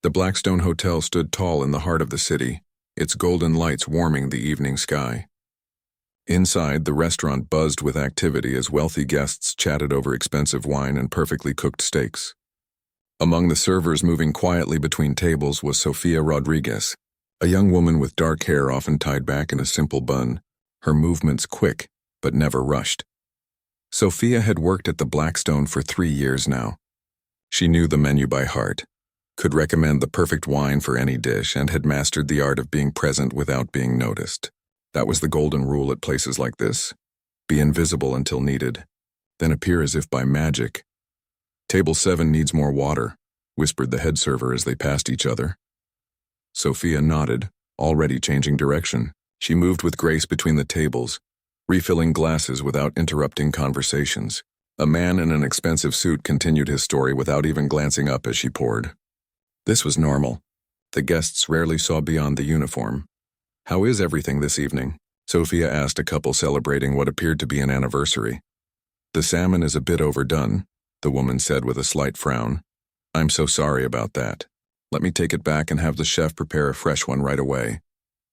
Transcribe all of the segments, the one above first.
The Blackstone Hotel stood tall in the heart of the city, its golden lights warming the evening sky. Inside, the restaurant buzzed with activity as wealthy guests chatted over expensive wine and perfectly cooked steaks. Among the servers moving quietly between tables was Sofia Rodriguez, a young woman with dark hair often tied back in a simple bun, her movements quick but never rushed. Sofia had worked at the Blackstone for 3 years now. She knew the menu by heart, could recommend the perfect wine for any dish, and had mastered the art of being present without being noticed. That was the golden rule at places like this. Be invisible until needed, then appear as if by magic. "Table 7 needs more water," whispered the head server as they passed each other. Sofia nodded, already changing direction. She moved with grace between the tables, refilling glasses without interrupting conversations. A man in an expensive suit continued his story without even glancing up as she poured. This was normal. The guests rarely saw beyond the uniform. "How is everything this evening?" Sofia asked a couple celebrating what appeared to be an anniversary. "The salmon is a bit overdone," the woman said with a slight frown. "I'm so sorry about that. Let me take it back and have the chef prepare a fresh one right away."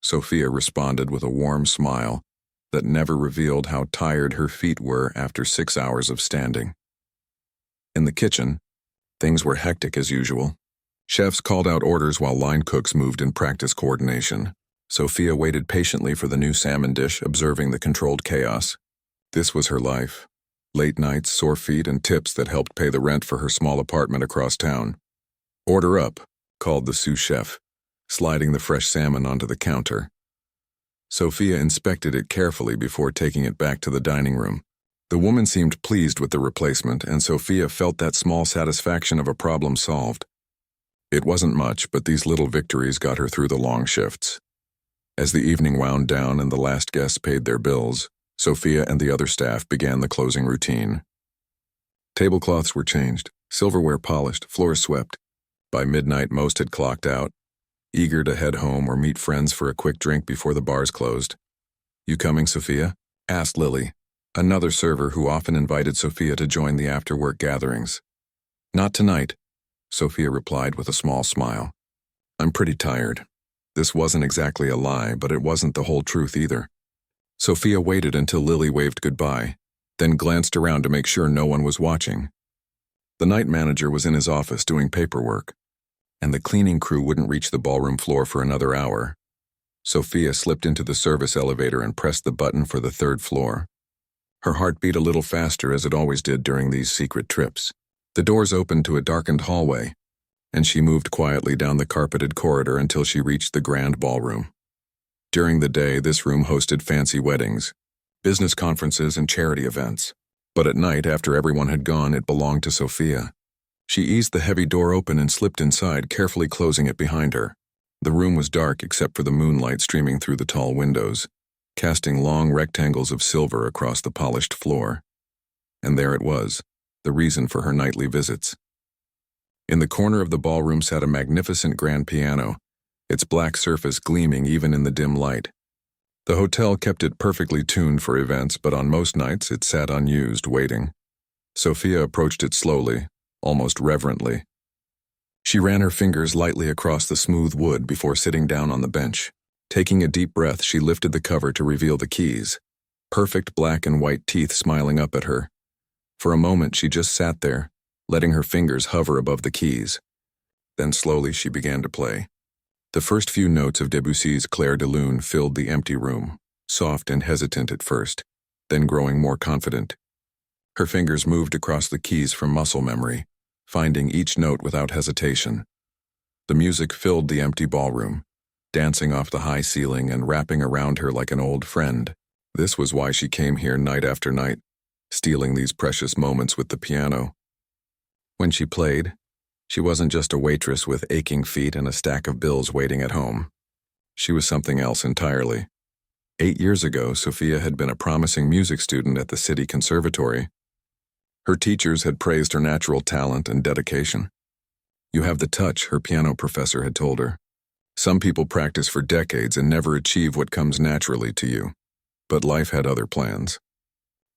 Sofia responded with a warm smile that never revealed how tired her feet were after 6 hours of standing. In the kitchen, things were hectic as usual. Chefs called out orders while line cooks moved in practice coordination. Sofia waited patiently for the new salmon dish, observing the controlled chaos. This was her life. Late nights, sore feet, and tips that helped pay the rent for her small apartment across town. "Order up," called the sous chef, sliding the fresh salmon onto the counter. Sofia inspected it carefully before taking it back to the dining room. The woman seemed pleased with the replacement, and Sofia felt that small satisfaction of a problem solved. It wasn't much, but these little victories got her through the long shifts. As the evening wound down and the last guests paid their bills, Sofia and the other staff began the closing routine. Tablecloths were changed, silverware polished, floors swept. By midnight, most had clocked out, eager to head home or meet friends for a quick drink before the bars closed. "You coming, Sofia?" asked Lily, another server who often invited Sofia to join the after-work gatherings. "Not tonight," Sofia replied with a small smile. "I'm pretty tired." This wasn't exactly a lie, but it wasn't the whole truth either. Sofia waited until Lily waved goodbye, then glanced around to make sure no one was watching. The night manager was in his office doing paperwork, and the cleaning crew wouldn't reach the ballroom floor for another hour. Sofia slipped into the service elevator and pressed the button for the 3rd floor. Her heart beat a little faster, as it always did during these secret trips. The doors opened to a darkened hallway, and she moved quietly down the carpeted corridor until she reached the grand ballroom. During the day, this room hosted fancy weddings, business conferences, and charity events. But at night, after everyone had gone, it belonged to Sofia. She eased the heavy door open and slipped inside, carefully closing it behind her. The room was dark except for the moonlight streaming through the tall windows, casting long rectangles of silver across the polished floor. And there it was, the reason for her nightly visits. In the corner of the ballroom sat a magnificent grand piano, its black surface gleaming even in the dim light. The hotel kept it perfectly tuned for events, but on most nights it sat unused, waiting. Sofia approached it slowly, almost reverently. She ran her fingers lightly across the smooth wood before sitting down on the bench. Taking a deep breath, she lifted the cover to reveal the keys, perfect black and white teeth smiling up at her. For a moment she just sat there, letting her fingers hover above the keys. Then slowly she began to play. The first few notes of Debussy's Clair de Lune filled the empty room, soft and hesitant at first, then growing more confident. Her fingers moved across the keys from muscle memory, finding each note without hesitation. The music filled the empty ballroom, dancing off the high ceiling and wrapping around her like an old friend. This was why she came here night after night, stealing these precious moments with the piano. When she played, she wasn't just a waitress with aching feet and a stack of bills waiting at home. She was something else entirely. 8 years ago, Sofia had been a promising music student at the city conservatory. Her teachers had praised her natural talent and dedication. "You have the touch," her piano professor had told her. "Some people practice for decades and never achieve what comes naturally to you." But life had other plans.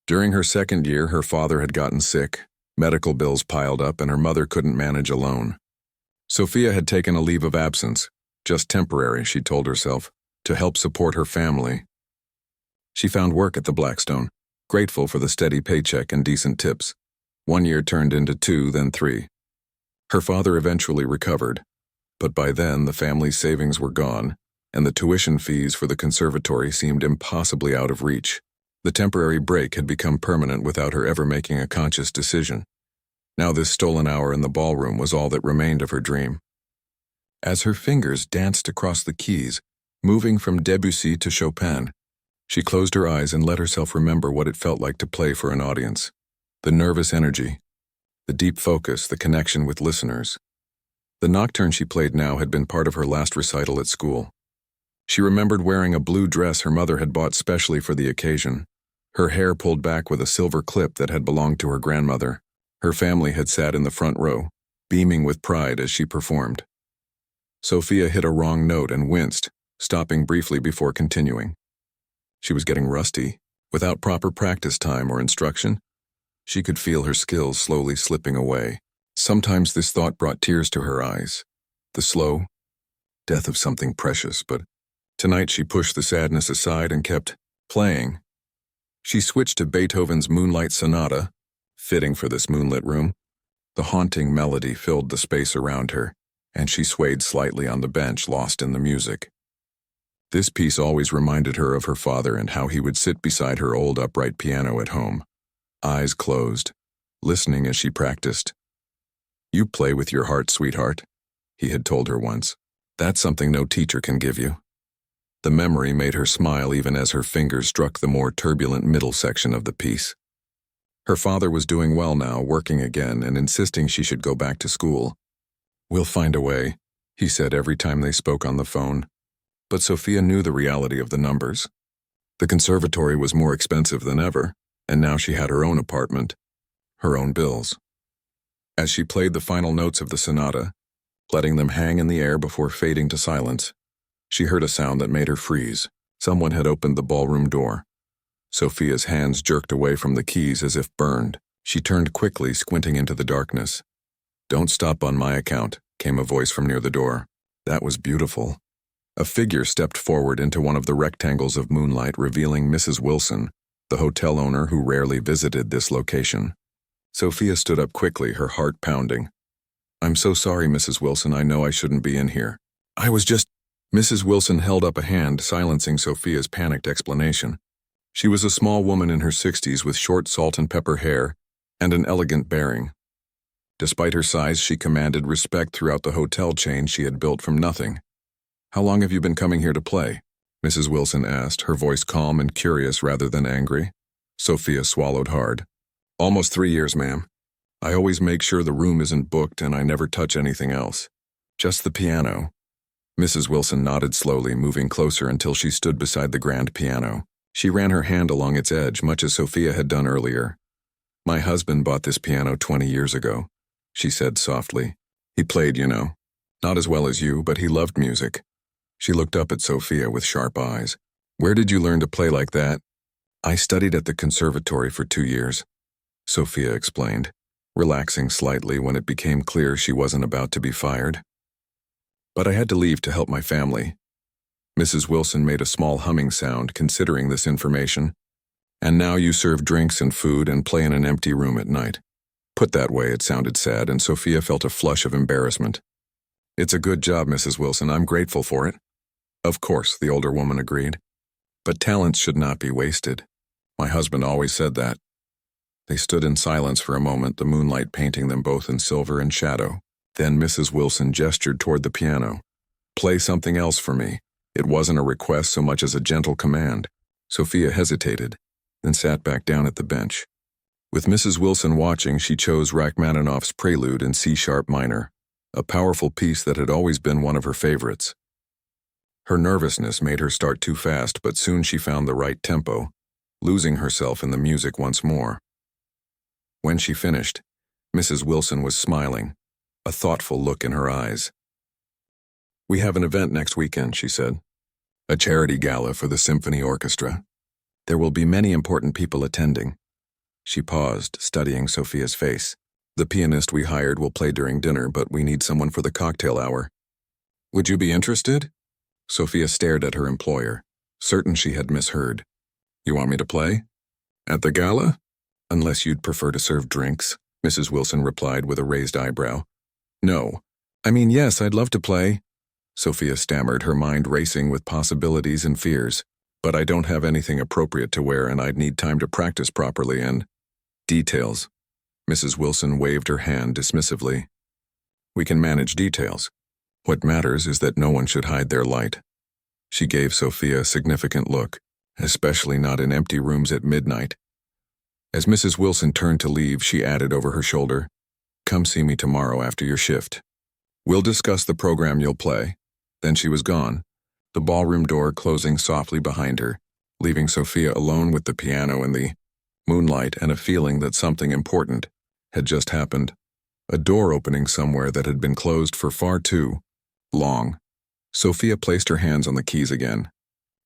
During her 2nd year, her father had gotten sick, medical bills piled up, and her mother couldn't manage alone. Sophia had taken a leave of absence, just temporary, she told herself, to help support her family. She found work at the Blackstone, grateful for the steady paycheck and decent tips. 1 year turned into 2, then 3. Her father eventually recovered, but by then the family's savings were gone, and the tuition fees for the conservatory seemed impossibly out of reach. The temporary break had become permanent without her ever making a conscious decision. Now this stolen hour in the ballroom was all that remained of her dream. As her fingers danced across the keys, moving from Debussy to Chopin, she closed her eyes and let herself remember what it felt like to play for an audience. The nervous energy, the deep focus, the connection with listeners. The nocturne she played now had been part of her last recital at school. She remembered wearing a blue dress her mother had bought specially for the occasion, her hair pulled back with a silver clip that had belonged to her grandmother. Her family had sat in the front row, beaming with pride as she performed. Sophia hit a wrong note and winced, stopping briefly before continuing. She was getting rusty. Without proper practice time or instruction, she could feel her skills slowly slipping away. Sometimes this thought brought tears to her eyes. The slow death of something precious, but tonight she pushed the sadness aside and kept playing. She switched to Beethoven's Moonlight Sonata, fitting for this moonlit room. The haunting melody filled the space around her, and she swayed slightly on the bench, lost in the music. This piece always reminded her of her father and how he would sit beside her old upright piano at home, eyes closed, listening as she practiced. "You play with your heart, sweetheart," he had told her once. "That's something no teacher can give you." The memory made her smile even as her fingers struck the more turbulent middle section of the piece. Her father was doing well now, working again and insisting she should go back to school. "We'll find a way," he said every time they spoke on the phone. But Sophia knew the reality of the numbers. The conservatory was more expensive than ever, and now she had her own apartment, her own bills. As she played the final notes of the sonata, letting them hang in the air before fading to silence, she heard a sound that made her freeze. Someone had opened the ballroom door. Sophia's hands jerked away from the keys as if burned. She turned quickly, squinting into the darkness. "Don't stop on my account," came a voice from near the door. "That was beautiful." A figure stepped forward into one of the rectangles of moonlight, revealing Mrs. Wilson, the hotel owner who rarely visited this location. Sophia stood up quickly, her heart pounding. "I'm so sorry, Mrs. Wilson. I know I shouldn't be in here. I was just—" Mrs. Wilson held up a hand, silencing Sophia's panicked explanation. She was a small woman in her 60s with short salt and pepper hair and an elegant bearing. Despite her size, she commanded respect throughout the hotel chain she had built from nothing. "How long have you been coming here to play?" Mrs. Wilson asked, her voice calm and curious rather than angry. Sophia swallowed hard. "Almost 3 years, ma'am. I always make sure the room isn't booked and I never touch anything else. Just the piano." Mrs. Wilson nodded slowly, moving closer until she stood beside the grand piano. She ran her hand along its edge, much as Sophia had done earlier. "My husband bought this piano 20 years ago," she said softly. "He played, you know. Not as well as you, but he loved music." She looked up at Sophia with sharp eyes. "Where did you learn to play like that?" "I studied at the conservatory for 2 years," Sophia explained, relaxing slightly when it became clear she wasn't about to be fired. "But I had to leave to help my family." Mrs. Wilson made a small humming sound, considering this information. "And now you serve drinks and food and play in an empty room at night." Put that way, it sounded sad, and Sophia felt a flush of embarrassment. "It's a good job, Mrs. Wilson. I'm grateful for it." "Of course," the older woman agreed. "But talents should not be wasted. My husband always said that." They stood in silence for a moment, the moonlight painting them both in silver and shadow. Then Mrs. Wilson gestured toward the piano. "Play something else for me." It wasn't a request so much as a gentle command. Sophia hesitated, then sat back down at the bench. With Mrs. Wilson watching, she chose Rachmaninoff's Prelude in C-sharp minor, a powerful piece that had always been one of her favorites. Her nervousness made her start too fast, but soon she found the right tempo, losing herself in the music once more. When she finished, Mrs. Wilson was smiling, a thoughtful look in her eyes. "We have an event next weekend," she said. "A charity gala for the symphony orchestra. There will be many important people attending." She paused, studying Sophia's face. The pianist we hired will play during dinner, but we need someone for the cocktail hour. Would you be interested? Sophia stared at her employer, certain she had misheard. You want me to play? At the gala? Unless you'd prefer to serve drinks, Mrs. Wilson replied with a raised eyebrow. No. I mean, yes, I'd love to play. Sophia stammered, her mind racing with possibilities and fears. But I don't have anything appropriate to wear and I'd need time to practice properly and… Details. Mrs. Wilson waved her hand dismissively. We can manage details. What matters is that no one should hide their light. She gave Sophia a significant look, especially not in empty rooms at midnight. As Mrs. Wilson turned to leave, she added over her shoulder, Come see me tomorrow after your shift. We'll discuss the program you'll play. Then she was gone, the ballroom door closing softly behind her, leaving Sophia alone with the piano and the moonlight and a feeling that something important had just happened. A door opening somewhere that had been closed for far too long. Sophia placed her hands on the keys again,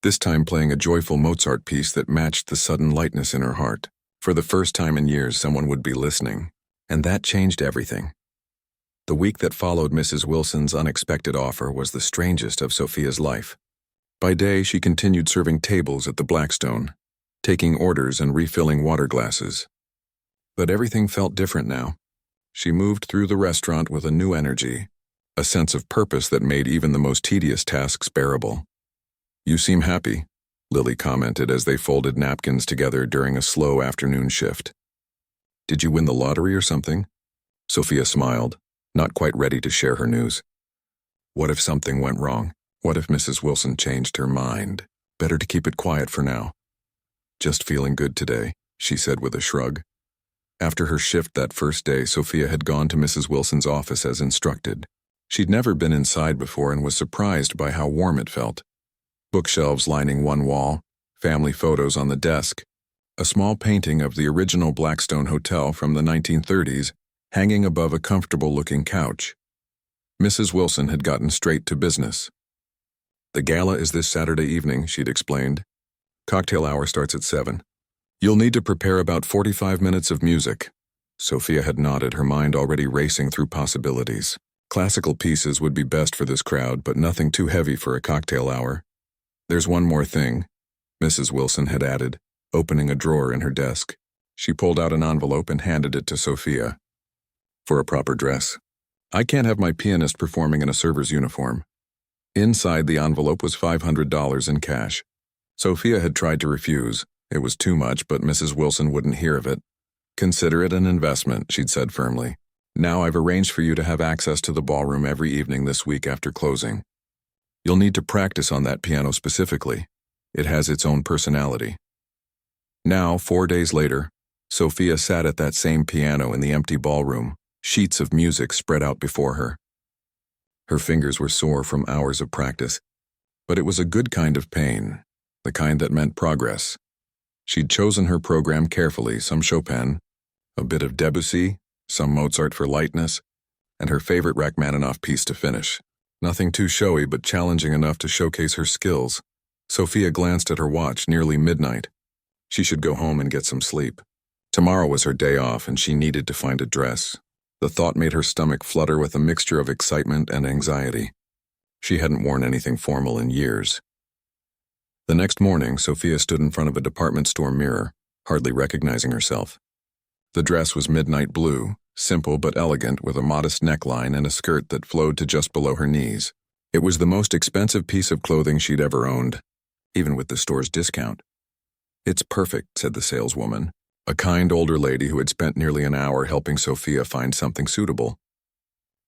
this time playing a joyful Mozart piece that matched the sudden lightness in her heart. For the first time in years, someone would be listening, and that changed everything. The week that followed Mrs. Wilson's unexpected offer was the strangest of Sophia's life. By day, she continued serving tables at the Blackstone, taking orders and refilling water glasses. But everything felt different now. She moved through the restaurant with a new energy, a sense of purpose that made even the most tedious tasks bearable. You seem happy, Lily commented as they folded napkins together during a slow afternoon shift. Did you win the lottery or something? Sophia smiled, not quite ready to share her news. What if something went wrong? What if Mrs. Wilson changed her mind? Better to keep it quiet for now. Just feeling good today, she said with a shrug. After her shift that first day, Sophia had gone to Mrs. Wilson's office as instructed. She'd never been inside before and was surprised by how warm it felt. Bookshelves lining one wall, family photos on the desk, a small painting of the original Blackstone Hotel from the 1930s hanging above a comfortable-looking couch. Mrs. Wilson had gotten straight to business. The gala is this Saturday evening, she'd explained. Cocktail hour starts at 7. You'll need to prepare about 45 minutes of music. Sophia had nodded, her mind already racing through possibilities. Classical pieces would be best for this crowd, but nothing too heavy for a cocktail hour. There's one more thing, Mrs. Wilson had added, opening a drawer in her desk. She pulled out an envelope and handed it to Sophia. For a proper dress. I can't have my pianist performing in a server's uniform. Inside the envelope was $500 in cash. Sophia had tried to refuse. It was too much, but Mrs. Wilson wouldn't hear of it. Consider it an investment, she'd said firmly. Now I've arranged for you to have access to the ballroom every evening this week after closing. You'll need to practice on that piano specifically. It has its own personality. Now, 4 days later, Sophia sat at that same piano in the empty ballroom, sheets of music spread out before her. Her fingers were sore from hours of practice, but it was a good kind of pain, the kind that meant progress. She'd chosen her program carefully, some Chopin, a bit of Debussy, some Mozart for lightness, and her favorite Rachmaninoff piece to finish. Nothing too showy, but challenging enough to showcase her skills. Sophia glanced at her watch, nearly midnight. She should go home and get some sleep. Tomorrow was her day off, and she needed to find a dress. The thought made her stomach flutter with a mixture of excitement and anxiety. She hadn't worn anything formal in years. The next morning, Sophia stood in front of a department store mirror, hardly recognizing herself. The dress was midnight blue, simple but elegant, with a modest neckline and a skirt that flowed to just below her knees. It was the most expensive piece of clothing she'd ever owned, even with the store's discount. It's perfect, said the saleswoman, a kind older lady who had spent nearly an hour helping Sophia find something suitable.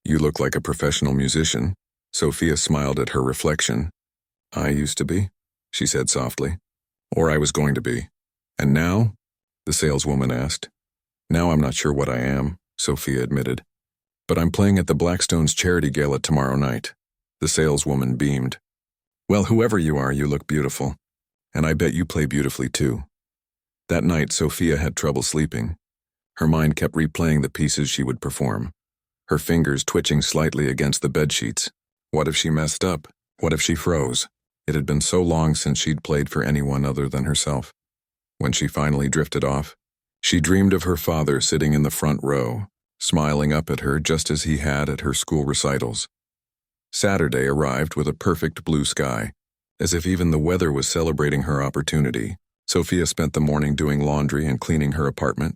You look like a professional musician. Sophia smiled at her reflection. I used to be, she said softly. Or I was going to be. And now? The saleswoman asked. Now I'm not sure what I am, Sophia admitted. But I'm playing at the Blackstone's charity gala tomorrow night. The saleswoman beamed. Well, whoever you are, you look beautiful. And I bet you play beautifully too. That night, Sophia had trouble sleeping. Her mind kept replaying the pieces she would perform, her fingers twitching slightly against the bedsheets. What if she messed up? What if she froze? It had been so long since she'd played for anyone other than herself. When she finally drifted off, she dreamed of her father sitting in the front row, smiling up at her just as he had at her school recitals. Saturday arrived with a perfect blue sky, as if even the weather was celebrating her opportunity. Sophia spent the morning doing laundry and cleaning her apartment,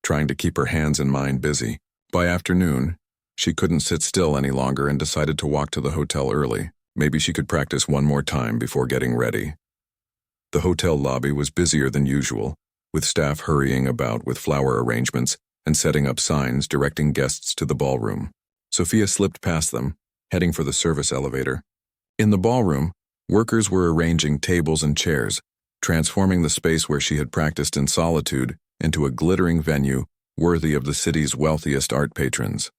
trying to keep her hands and mind busy. By afternoon, she couldn't sit still any longer and decided to walk to the hotel early. Maybe she could practice one more time before getting ready. The hotel lobby was busier than usual, with staff hurrying about with flower arrangements and setting up signs directing guests to the ballroom. Sophia slipped past them, heading for the service elevator. In the ballroom, workers were arranging tables and chairs, transforming the space where she had practiced in solitude into a glittering venue worthy of the city's wealthiest art patrons.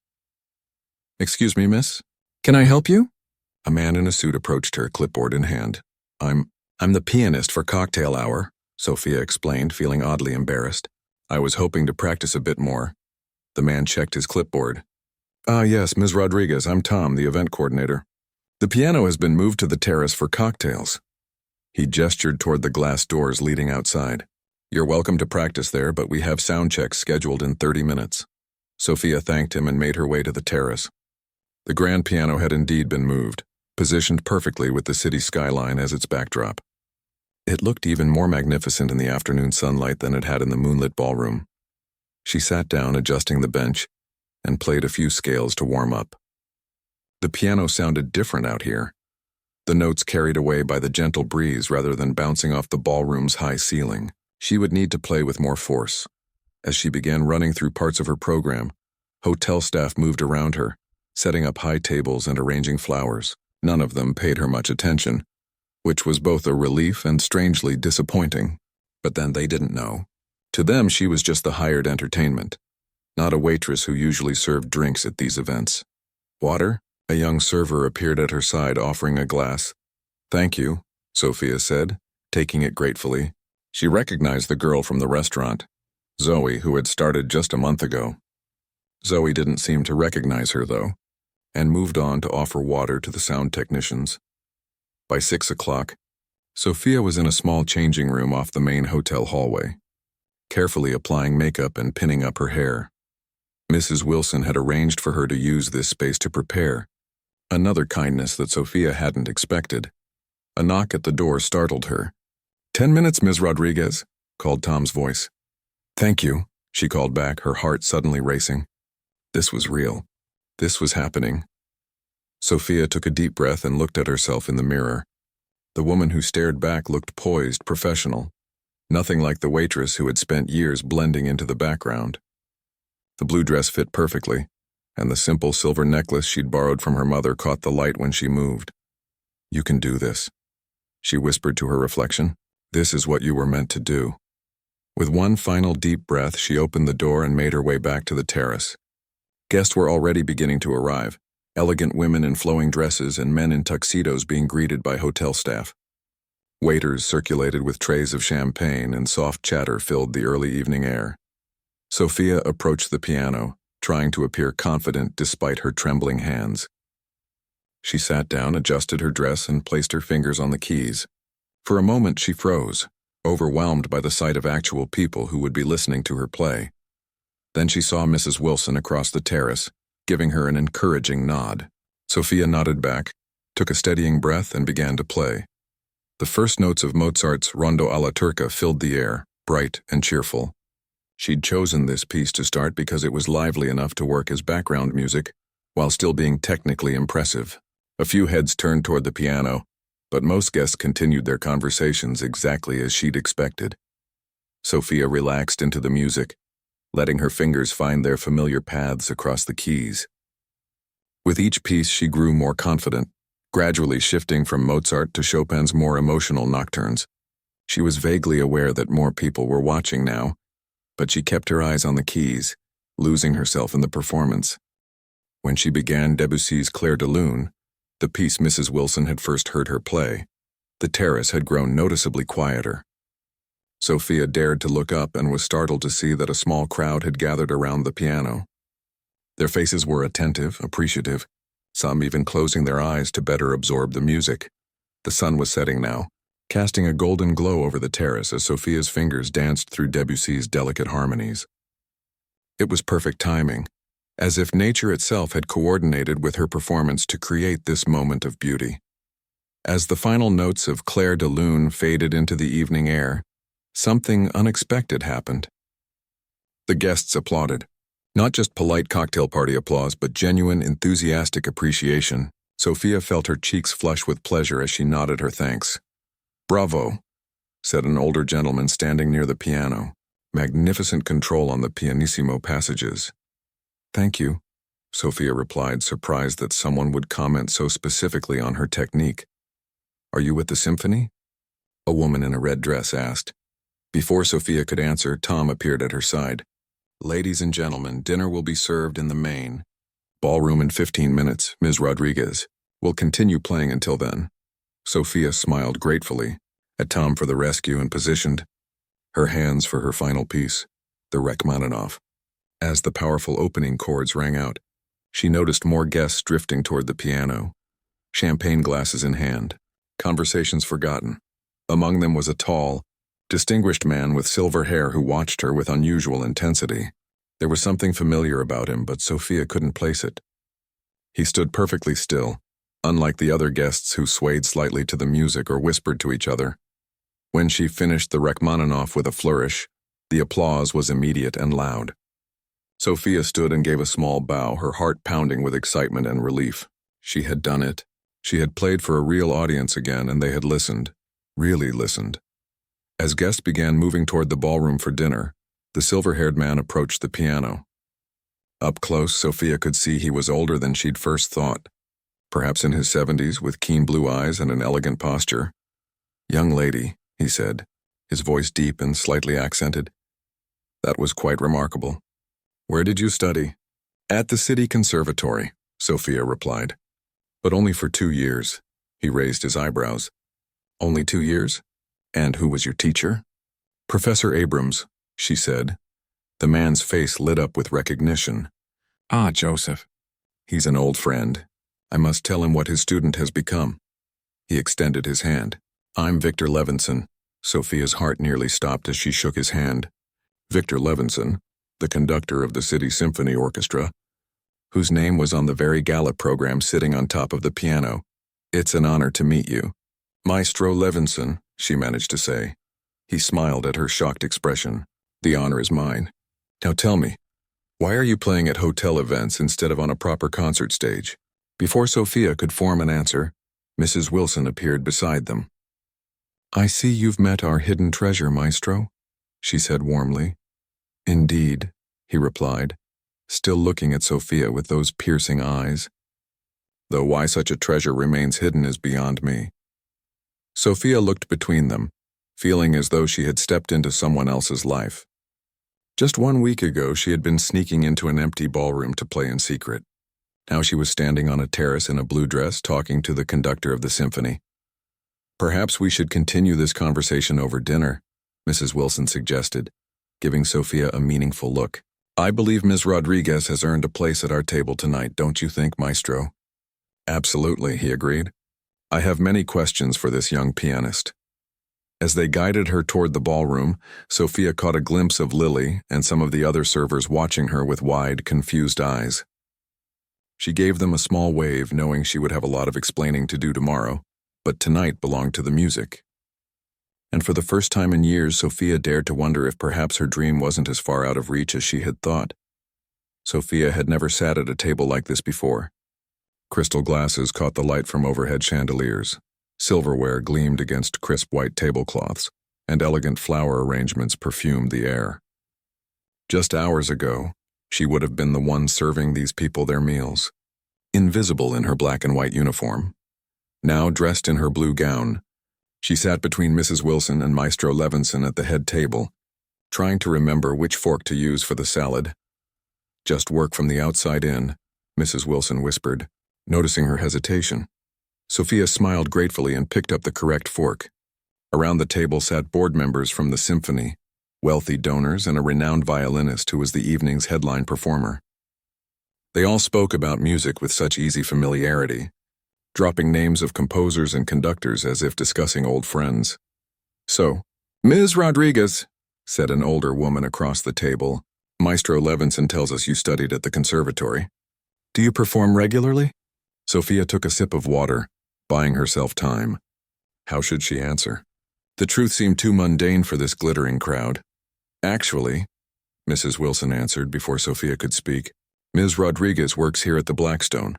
"Excuse me, miss? Can I help you?" A man in a suit approached her, clipboard in hand. I'm the pianist for cocktail hour," Sophia explained, feeling oddly embarrassed. "I was hoping to practice a bit more." The man checked his clipboard. "Ah, yes, Ms. Rodriguez, I'm Tom, the event coordinator. The piano has been moved to the terrace for cocktails." He gestured toward the glass doors leading outside. "You're welcome to practice there, but we have sound checks scheduled in 30 minutes. Sophia thanked him and made her way to the terrace. The grand piano had indeed been moved, positioned perfectly with the city skyline as its backdrop. It looked even more magnificent in the afternoon sunlight than it had in the moonlit ballroom. She sat down, adjusting the bench, and played a few scales to warm up. The piano sounded different out here, the notes carried away by the gentle breeze rather than bouncing off the ballroom's high ceiling. She would need to play with more force. As she began running through parts of her program, hotel staff moved around her, setting up high tables and arranging flowers. None of them paid her much attention, which was both a relief and strangely disappointing. But then they didn't know. To them, she was just the hired entertainment, not a waitress who usually served drinks at these events. "Water?" A young server appeared at her side, offering a glass. "Thank you," Sophia said, taking it gratefully. She recognized the girl from the restaurant, Zoe, who had started just a month ago. Zoe didn't seem to recognize her, though, and moved on to offer water to the sound technicians. By 6 o'clock, Sophia was in a small changing room off the main hotel hallway, carefully applying makeup and pinning up her hair. Mrs. Wilson had arranged for her to use this space to prepare, another kindness that Sophia hadn't expected. A knock at the door startled her. "10 minutes, Ms. Rodriguez," called Tom's voice. "Thank you," she called back, her heart suddenly racing. This was real. This was happening. Sophia took a deep breath and looked at herself in the mirror. The woman who stared back looked poised, professional, nothing like the waitress who had spent years blending into the background. The blue dress fit perfectly, and the simple silver necklace she'd borrowed from her mother caught the light when she moved. "You can do this," she whispered to her reflection. "This is what you were meant to do." With one final deep breath, she opened the door and made her way back to the terrace. Guests were already beginning to arrive, elegant women in flowing dresses and men in tuxedos being greeted by hotel staff. Waiters circulated with trays of champagne, and soft chatter filled the early evening air. Sophia approached the piano, trying to appear confident despite her trembling hands. She sat down, adjusted her dress, and placed her fingers on the keys. For a moment she froze, overwhelmed by the sight of actual people who would be listening to her play. Then she saw Mrs. Wilson across the terrace, giving her an encouraging nod. Sophia nodded back, took a steadying breath, and began to play. The first notes of Mozart's Rondo alla Turca filled the air, bright and cheerful. She'd chosen this piece to start because it was lively enough to work as background music, while still being technically impressive. A few heads turned toward the piano, but most guests continued their conversations exactly as she'd expected. Sophia relaxed into the music, letting her fingers find their familiar paths across the keys. With each piece, she grew more confident, gradually shifting from Mozart to Chopin's more emotional nocturnes. She was vaguely aware that more people were watching now, but she kept her eyes on the keys, losing herself in the performance. When she began Debussy's Clair de Lune, the piece Mrs. Wilson had first heard her play, the terrace had grown noticeably quieter. Sophia dared to look up and was startled to see that a small crowd had gathered around the piano. Their faces were attentive, appreciative, some even closing their eyes to better absorb the music. The sun was setting now, casting a golden glow over the terrace as Sophia's fingers danced through Debussy's delicate harmonies. It was perfect timing. as if nature itself had coordinated with her performance to create this moment of beauty. As the final notes of Clair de Lune faded into the evening air, something unexpected happened. The guests applauded. Not just polite cocktail party applause, but genuine, enthusiastic appreciation. Sophia felt her cheeks flush with pleasure as she nodded her thanks. "Bravo," said an older gentleman standing near the piano. Magnificent control on the pianissimo passages. "Thank you," Sophia replied, surprised that someone would comment so specifically on her technique. "Are you with the symphony?" a woman in a red dress asked. Before Sophia could answer, Tom appeared at her side. "Ladies and gentlemen, dinner will be served in the main ballroom in 15 minutes, Ms. Rodriguez. We'll continue playing until then." Sophia smiled gratefully at Tom for the rescue and positioned her hands for her final piece, the Rachmaninoff. As the powerful opening chords rang out, she noticed more guests drifting toward the piano, champagne glasses in hand, conversations forgotten. Among them was a tall, distinguished man with silver hair who watched her with unusual intensity. There was something familiar about him, but Sophia couldn't place it. He stood perfectly still, unlike the other guests who swayed slightly to the music or whispered to each other. When she finished the Rachmaninoff with a flourish, the applause was immediate and loud. Sophia stood and gave a small bow, her heart pounding with excitement and relief. She had done it. She had played for a real audience again, and they had listened, really listened. As guests began moving toward the ballroom for dinner, the silver-haired man approached the piano. Up close, Sophia could see he was older than she'd first thought, perhaps in his 70s, with keen blue eyes and an elegant posture. "Young lady," he said, his voice deep and slightly accented. "That was quite remarkable. Where did you study?" "At the City Conservatory," Sophia replied. "But only for 2 years." He raised his eyebrows. "Only 2 years? And who was your teacher?" "Professor Abrams," she said. The man's face lit up with recognition. "Ah, Joseph. He's an old friend. I must tell him what his student has become." He extended his hand. "I'm Victor Levinson." Sophia's heart nearly stopped as she shook his hand. Victor Levinson, the conductor of the City Symphony Orchestra, whose name was on the very gala program sitting on top of the piano. "It's an honor to meet you." "Maestro Levinson," she managed to say. He smiled at her shocked expression. "The honor is mine. Now tell me, why are you playing at hotel events instead of on a proper concert stage?" Before Sophia could form an answer, Mrs. Wilson appeared beside them. "I see you've met our hidden treasure, Maestro," she said warmly. "Indeed," he replied, still looking at Sophia with those piercing eyes. "Though why such a treasure remains hidden is beyond me." Sophia looked between them, feeling as though she had stepped into someone else's life. Just 1 week ago, she had been sneaking into an empty ballroom to play in secret. Now she was standing on a terrace in a blue dress talking to the conductor of the symphony. "Perhaps we should continue this conversation over dinner," Mrs. Wilson suggested, giving Sophia a meaningful look. "I believe Ms. Rodriguez has earned a place at our table tonight, don't you think, Maestro?" "Absolutely," he agreed. "I have many questions for this young pianist." As they guided her toward the ballroom, Sophia caught a glimpse of Lily and some of the other servers watching her with wide, confused eyes. She gave them a small wave, knowing she would have a lot of explaining to do tomorrow, but tonight belonged to the music. And for the first time in years, Sophia dared to wonder if perhaps her dream wasn't as far out of reach as she had thought. Sophia had never sat at a table like this before. Crystal glasses caught the light from overhead chandeliers. Silverware gleamed against crisp white tablecloths, and elegant flower arrangements perfumed the air. Just hours ago, she would have been the one serving these people their meals, invisible in her black and white uniform. Now, dressed in her blue gown, she sat between Mrs. Wilson and Maestro Levinson at the head table, trying to remember which fork to use for the salad. "Just work from the outside in," Mrs. Wilson whispered, noticing her hesitation. Sophia smiled gratefully and picked up the correct fork. Around the table sat board members from the symphony, wealthy donors, and a renowned violinist who was the evening's headline performer. They all spoke about music with such easy familiarity, dropping names of composers and conductors as if discussing old friends. "So, Ms. Rodriguez," said an older woman across the table, Maestro Levinson tells us you studied at the conservatory. Do you perform regularly? Sophia took a sip of water, buying herself time. How should she answer? The truth seemed too mundane for this glittering crowd. Actually, Mrs. Wilson answered before Sophia could speak, Ms. Rodriguez works here at the Blackstone.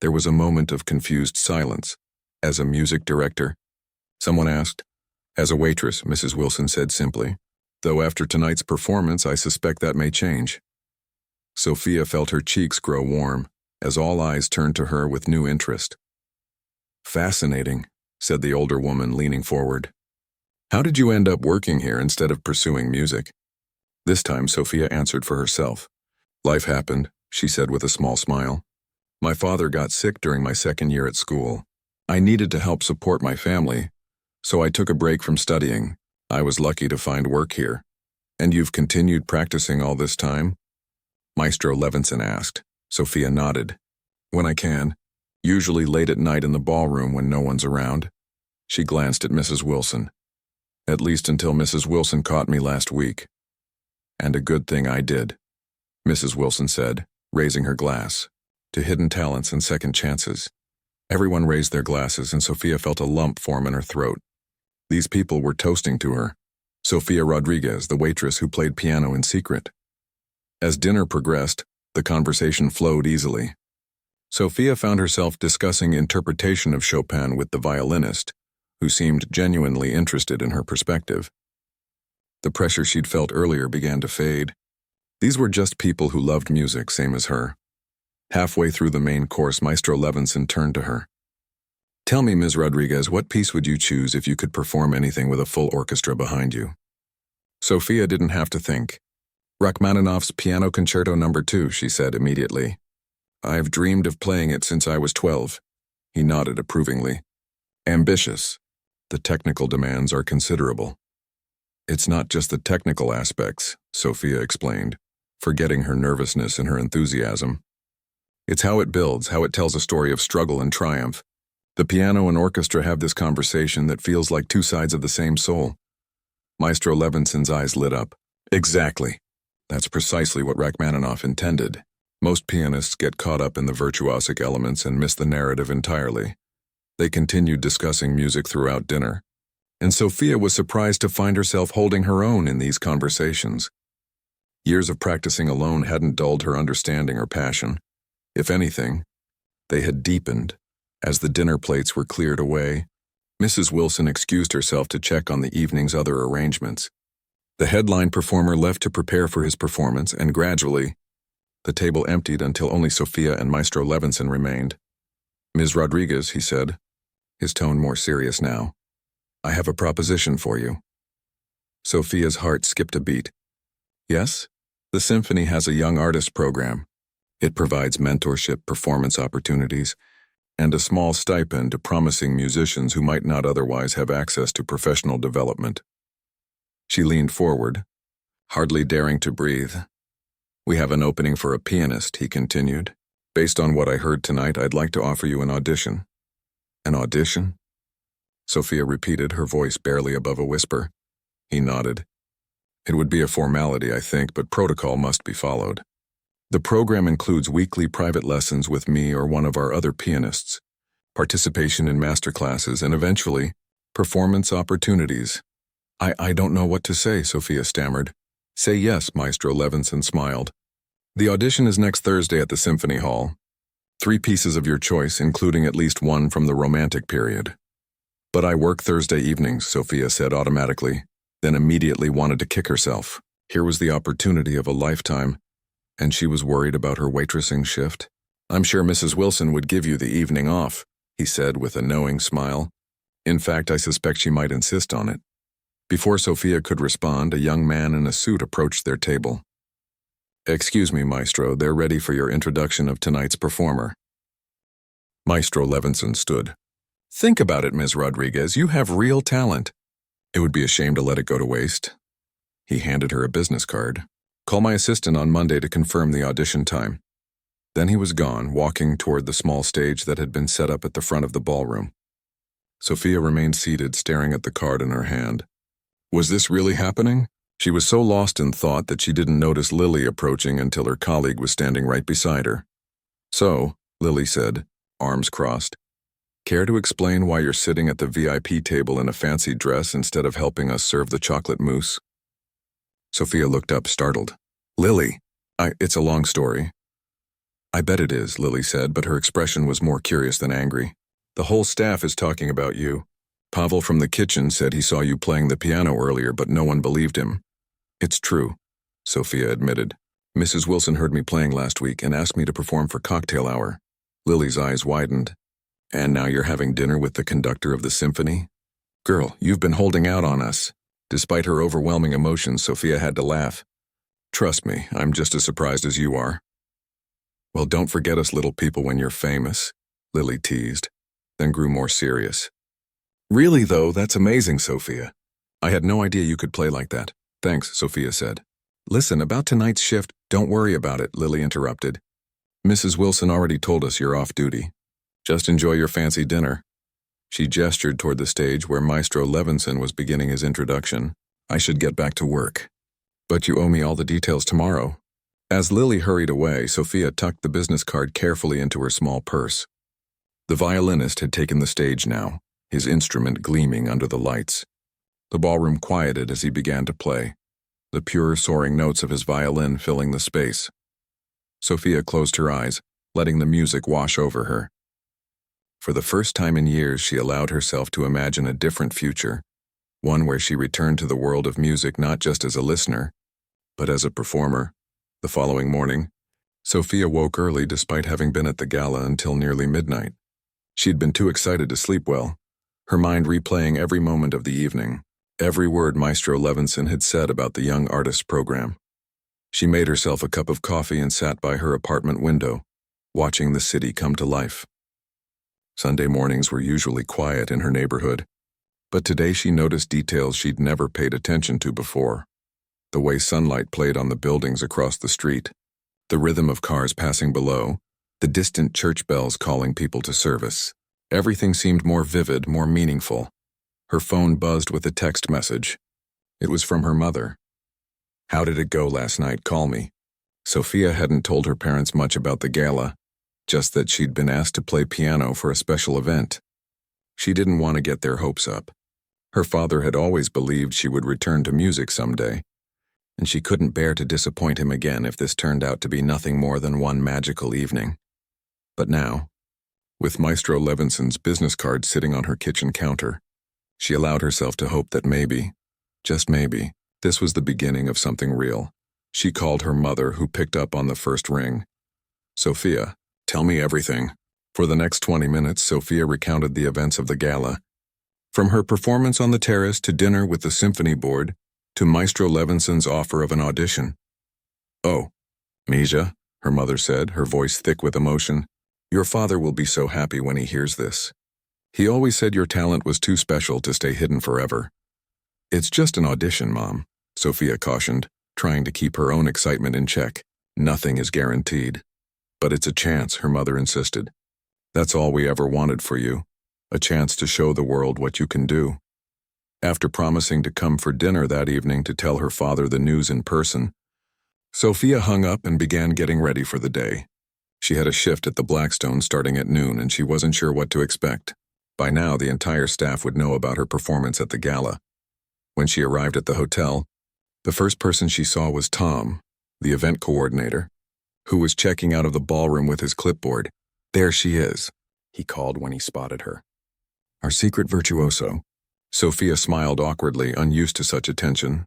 There was a moment of confused silence. As a music director? Someone asked. As a waitress, Mrs. Wilson said simply, though after tonight's performance I suspect that may change. Sophia felt her cheeks grow warm, as all eyes turned to her with new interest. Fascinating, said the older woman, leaning forward. How did you end up working here instead of pursuing music? This time Sophia answered for herself. Life happened, she said with a small smile. My father got sick during my second year at school. I needed to help support my family, so I took a break from studying. I was lucky to find work here. And you've continued practicing all this time? Maestro Levinson asked. Sophia nodded. When I can, usually late at night in the ballroom when no one's around. She glanced at Mrs. Wilson. At least until Mrs. Wilson caught me last week. And a good thing I did, Mrs. Wilson said, raising her glass. To hidden talents and second chances. Everyone raised their glasses and Sophia felt a lump form in her throat. These people were toasting to her. Sophia Rodriguez, the waitress who played piano in secret. As dinner progressed, the conversation flowed easily. Sophia found herself discussing interpretation of Chopin with the violinist, who seemed genuinely interested in her perspective. The pressure she'd felt earlier began to fade. These were just people who loved music, same as her. Halfway through the main course, Maestro Levinson turned to her. Tell me, Ms. Rodriguez, what piece would you choose if you could perform anything with a full orchestra behind you? Sophia didn't have to think. Rachmaninoff's Piano Concerto No. 2, she said immediately. I've dreamed of playing it since I was 12. He nodded approvingly. Ambitious. The technical demands are considerable. It's not just the technical aspects, Sophia explained, forgetting her nervousness in her enthusiasm. It's how it builds, how it tells a story of struggle and triumph. The piano and orchestra have this conversation that feels like two sides of the same soul. Maestro Levinson's eyes lit up. Exactly. That's precisely what Rachmaninoff intended. Most pianists get caught up in the virtuosic elements and miss the narrative entirely. They continued discussing music throughout dinner, and Sophia was surprised to find herself holding her own in these conversations. Years of practicing alone hadn't dulled her understanding or passion. If anything, they had deepened. As the dinner plates were cleared away, Mrs. Wilson excused herself to check on the evening's other arrangements. The headline performer left to prepare for his performance, and gradually, the table emptied until only Sophia and Maestro Levinson remained. Ms. Rodriguez, he said, his tone more serious now. I have a proposition for you. Sophia's heart skipped a beat. Yes? The symphony has a young artist program. It provides mentorship, performance opportunities, and a small stipend to promising musicians who might not otherwise have access to professional development. She leaned forward, hardly daring to breathe. We have an opening for a pianist, he continued. Based on what I heard tonight, I'd like to offer you an audition. An audition? Sophia repeated, her voice barely above a whisper. He nodded. It would be a formality, I think, but protocol must be followed. The program includes weekly private lessons with me or one of our other pianists, participation in master classes, and eventually, performance opportunities. I don't know what to say, Sophia stammered. Say yes, Maestro Levinson smiled. The audition is next Thursday at the Symphony Hall. 3 pieces of your choice, including at least one from the Romantic period. But I work Thursday evenings, Sophia said automatically, then immediately wanted to kick herself. Here was the opportunity of a lifetime, and she was worried about her waitressing shift. I'm sure Mrs. Wilson would give you the evening off, he said with a knowing smile. In fact, I suspect she might insist on it. Before Sophia could respond, a young man in a suit approached their table. Excuse me, Maestro, they're ready for your introduction of tonight's performer. Maestro Levinson stood. Think about it, Ms. Rodriguez, you have real talent. It would be a shame to let it go to waste. He handed her a business card. Call my assistant on Monday to confirm the audition time. Then he was gone, walking toward the small stage that had been set up at the front of the ballroom. Sophia remained seated, staring at the card in her hand. Was this really happening? She was so lost in thought that she didn't notice Lily approaching until her colleague was standing right beside her. "So," Lily said, arms crossed, "care to explain why you're sitting at the VIP table in a fancy dress instead of helping us serve the chocolate mousse?" Sophia looked up, startled. "Lily, it's a long story." "I bet it is," Lily said, but her expression was more curious than angry. "The whole staff is talking about you. Pavel from the kitchen said he saw you playing the piano earlier, but no one believed him." "It's true," Sophia admitted. "Mrs. Wilson heard me playing last week and asked me to perform for cocktail hour." Lily's eyes widened. "And now you're having dinner with the conductor of the symphony? Girl, you've been holding out on us." Despite her overwhelming emotions, Sophia had to laugh. "Trust me, I'm just as surprised as you are." "Well, don't forget us little people when you're famous," Lily teased, then grew more serious. "Really, though, that's amazing, Sophia. I had no idea you could play like that." "Thanks," Sophia said. "Listen, about tonight's shift, don't worry about it," Lily interrupted. "Mrs. Wilson already told us you're off duty. Just enjoy your fancy dinner." She gestured toward the stage where Maestro Levinson was beginning his introduction. "I should get back to work. But you owe me all the details tomorrow." As Lily hurried away, Sophia tucked the business card carefully into her small purse. The violinist had taken the stage now, his instrument gleaming under the lights. The ballroom quieted as he began to play, the pure soaring notes of his violin filling the space. Sophia closed her eyes, letting the music wash over her. For the first time in years, she allowed herself to imagine a different future, one where she returned to the world of music not just as a listener, but as a performer. The following morning, Sophia woke early despite having been at the gala until nearly midnight. She'd been too excited to sleep well, her mind replaying every moment of the evening, every word Maestro Levinson had said about the young artist program. She made herself a cup of coffee and sat by her apartment window, watching the city come to life. Sunday mornings were usually quiet in her neighborhood, but today she noticed details she'd never paid attention to before. The way sunlight played on the buildings across the street, the rhythm of cars passing below, the distant church bells calling people to service. Everything seemed more vivid, more meaningful. Her phone buzzed with a text message. It was from her mother. "How did it go last night? Call me." Sophia hadn't told her parents much about the gala, just that she'd been asked to play piano for a special event. She didn't want to get their hopes up. Her father had always believed she would return to music someday, and she couldn't bear to disappoint him again if this turned out to be nothing more than one magical evening. But now, with Maestro Levinson's business card sitting on her kitchen counter, she allowed herself to hope that maybe, just maybe, this was the beginning of something real. She called her mother, who picked up on the first ring. "Sophia, tell me everything." For the next 20 minutes, Sophia recounted the events of the gala. From her performance on the terrace to dinner with the symphony board, to Maestro Levinson's offer of an audition. "Oh, Misha," her mother said, her voice thick with emotion, "your father will be so happy when he hears this. He always said your talent was too special to stay hidden forever." "It's just an audition, Mom," Sophia cautioned, trying to keep her own excitement in check. "Nothing is guaranteed." "But it's a chance," her mother insisted. "That's all we ever wanted for you, a chance to show the world what you can do." After promising to come for dinner that evening to tell her father the news in person, Sophia hung up and began getting ready for the day. She had a shift at the Blackstone starting at noon, and she wasn't sure what to expect. By now, the entire staff would know about her performance at the gala. When she arrived at the hotel, the first person she saw was Tom, the event coordinator, who was checking out of the ballroom with his clipboard. "There she is," he called when he spotted her. "Our secret virtuoso." Sophia smiled awkwardly, unused to such attention.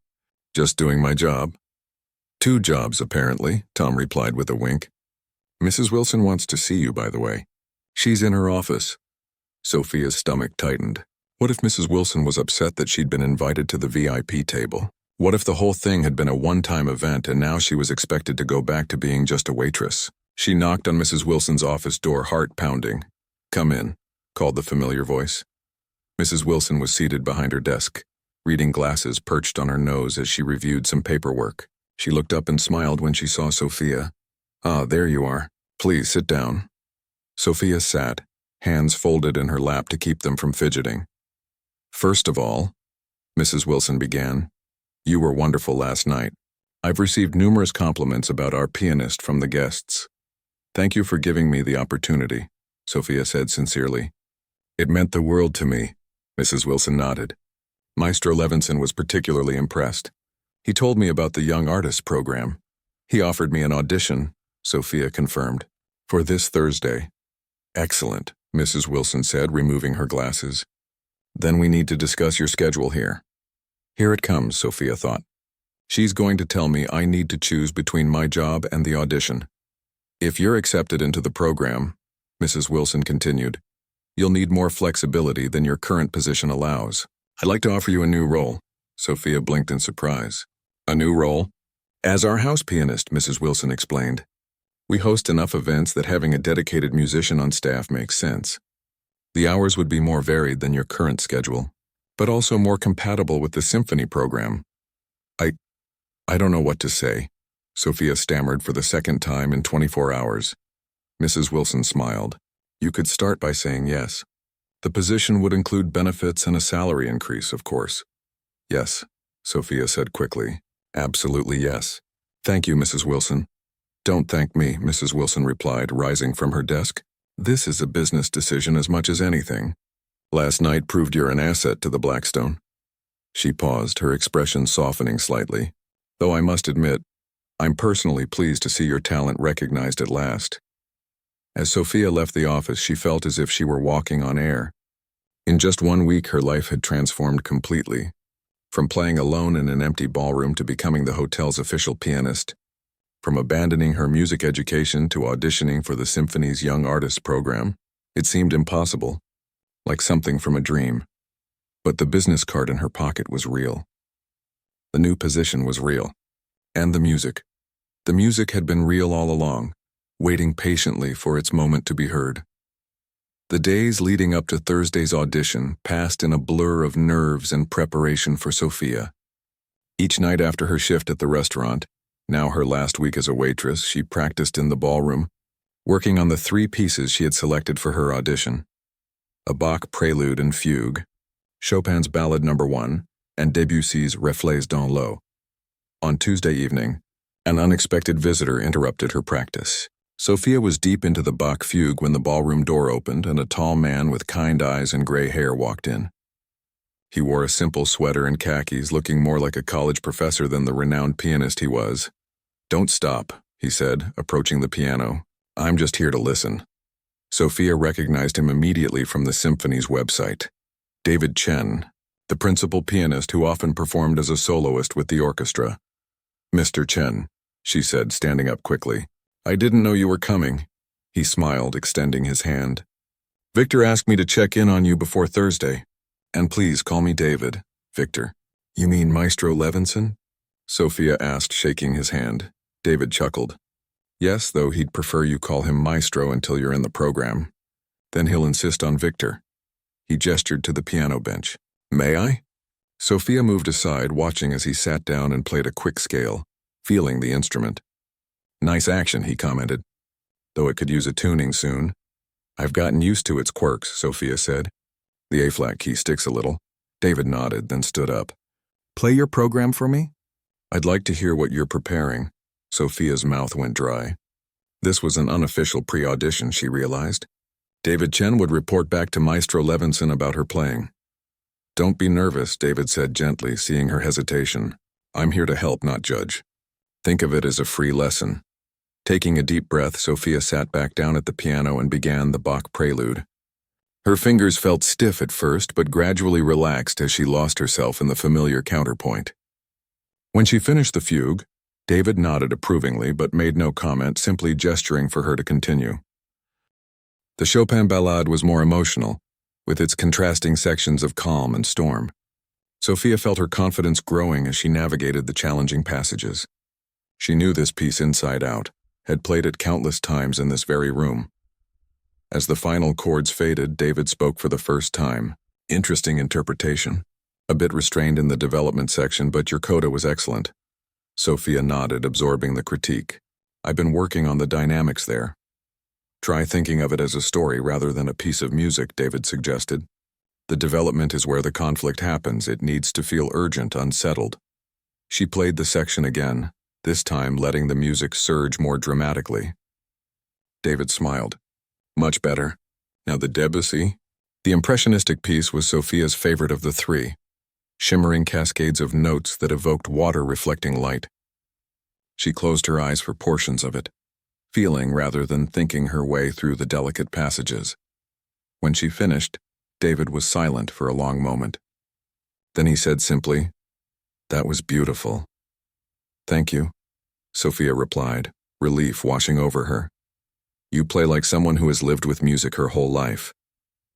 "Just doing my job." "Two jobs, apparently," Tom replied with a wink. "Mrs. Wilson wants to see you, by the way. She's in her office." Sophia's stomach tightened. What if Mrs. Wilson was upset that she'd been invited to the VIP table? What if the whole thing had been a one-time event and now she was expected to go back to being just a waitress? She knocked on Mrs. Wilson's office door, heart pounding. "Come in," called the familiar voice. Mrs. Wilson was seated behind her desk, reading glasses perched on her nose as she reviewed some paperwork. She looked up and smiled when she saw Sophia. "Ah, there you are. Please sit down." Sophia sat, hands folded in her lap to keep them from fidgeting. "First of all," Mrs. Wilson began, You were wonderful last night. I've received numerous compliments about our pianist from the guests. Thank you for giving me the opportunity, Sophia said sincerely. It meant the world to me, Mrs. Wilson nodded. Maestro Levinson was particularly impressed. He told me about the Young Artists program. He offered me an audition, Sophia confirmed, for this Thursday. Excellent, Mrs. Wilson said, removing her glasses. Then we need to discuss your schedule here. Here it comes, Sophia thought. She's going to tell me I need to choose between my job and the audition. If you're accepted into the program, Mrs. Wilson continued, you'll need more flexibility than your current position allows. I'd like to offer you a new role. Sophia blinked in surprise. A new role? As our house pianist, Mrs. Wilson explained. We host enough events that having a dedicated musician on staff makes sense. The hours would be more varied than your current schedule, but also more compatible with the symphony program. I don't know what to say, Sophia stammered for the second time in 24 hours. Mrs. Wilson smiled. You could start by saying yes. The position would include benefits and a salary increase, of course. Yes, Sophia said quickly. Absolutely yes. Thank you, Mrs. Wilson. Don't thank me, Mrs. Wilson replied, rising from her desk. This is a business decision as much as anything. Last night proved you're an asset to the Blackstone. She paused, her expression softening slightly. Though I must admit, I'm personally pleased to see your talent recognized at last. As Sophia left the office, she felt as if she were walking on air. In just 1 week, her life had transformed completely. From playing alone in an empty ballroom to becoming the hotel's official pianist. From abandoning her music education to auditioning for the symphony's Young Artists program, it seemed impossible, like something from a dream. But the business card in her pocket was real. The new position was real. And the music. The music had been real all along, waiting patiently for its moment to be heard. The days leading up to Thursday's audition passed in a blur of nerves and preparation for Sophia. Each night after her shift at the restaurant, now her last week as a waitress, she practiced in the ballroom, working on the 3 pieces she had selected for her audition. A Bach prelude and fugue, Chopin's Ballad No. 1, and Debussy's Reflets dans l'eau. On Tuesday evening, an unexpected visitor interrupted her practice. Sophia was deep into the Bach fugue when the ballroom door opened and a tall man with kind eyes and gray hair walked in. He wore a simple sweater and khakis, looking more like a college professor than the renowned pianist he was. Don't stop, he said, approaching the piano. I'm just here to listen. Sophia recognized him immediately from the symphony's website. David Chen, the principal pianist who often performed as a soloist with the orchestra. Mr. Chen, she said, standing up quickly. I didn't know you were coming. He smiled, extending his hand. Victor asked me to check in on you before Thursday. And please call me David, Victor. You mean Maestro Levinson? Sophia asked, shaking his hand. David chuckled. Yes, though he'd prefer you call him Maestro until you're in the program. Then he'll insist on Victor. He gestured to the piano bench. May I? Sophia moved aside, watching as he sat down and played a quick scale, feeling the instrument. Nice action, he commented, though it could use a tuning soon. I've gotten used to its quirks, Sophia said. The A-flat key sticks a little. David nodded, then stood up. Play your program for me? I'd like to hear what you're preparing. Sophia's mouth went dry. This was an unofficial pre-audition, she realized. David Chen would report back to Maestro Levinson about her playing. Don't be nervous, David said gently, seeing her hesitation. I'm here to help, not judge. Think of it as a free lesson. Taking a deep breath, Sophia sat back down at the piano and began the Bach prelude. Her fingers felt stiff at first, but gradually relaxed as she lost herself in the familiar counterpoint. When she finished the fugue, David nodded approvingly but made no comment, simply gesturing for her to continue. The Chopin Ballade was more emotional, with its contrasting sections of calm and storm. Sophia felt her confidence growing as she navigated the challenging passages. She knew this piece inside out, had played it countless times in this very room. As the final chords faded, David spoke for the first time. Interesting interpretation. A bit restrained in the development section, but your coda was excellent. Sophia nodded, absorbing the critique. I've been working on the dynamics there. Try thinking of it as a story rather than a piece of music, David suggested. The development is where the conflict happens. It needs to feel urgent, unsettled. She played the section again, this time letting the music surge more dramatically. David smiled. Much better. Now the Debussy? The impressionistic piece was Sophia's favorite of the three, shimmering cascades of notes that evoked water reflecting light. She closed her eyes for portions of it, feeling rather than thinking her way through the delicate passages. When she finished, David was silent for a long moment. Then he said simply, "That was beautiful." "Thank you," Sophia replied, relief washing over her. "You play like someone who has lived with music her whole life,"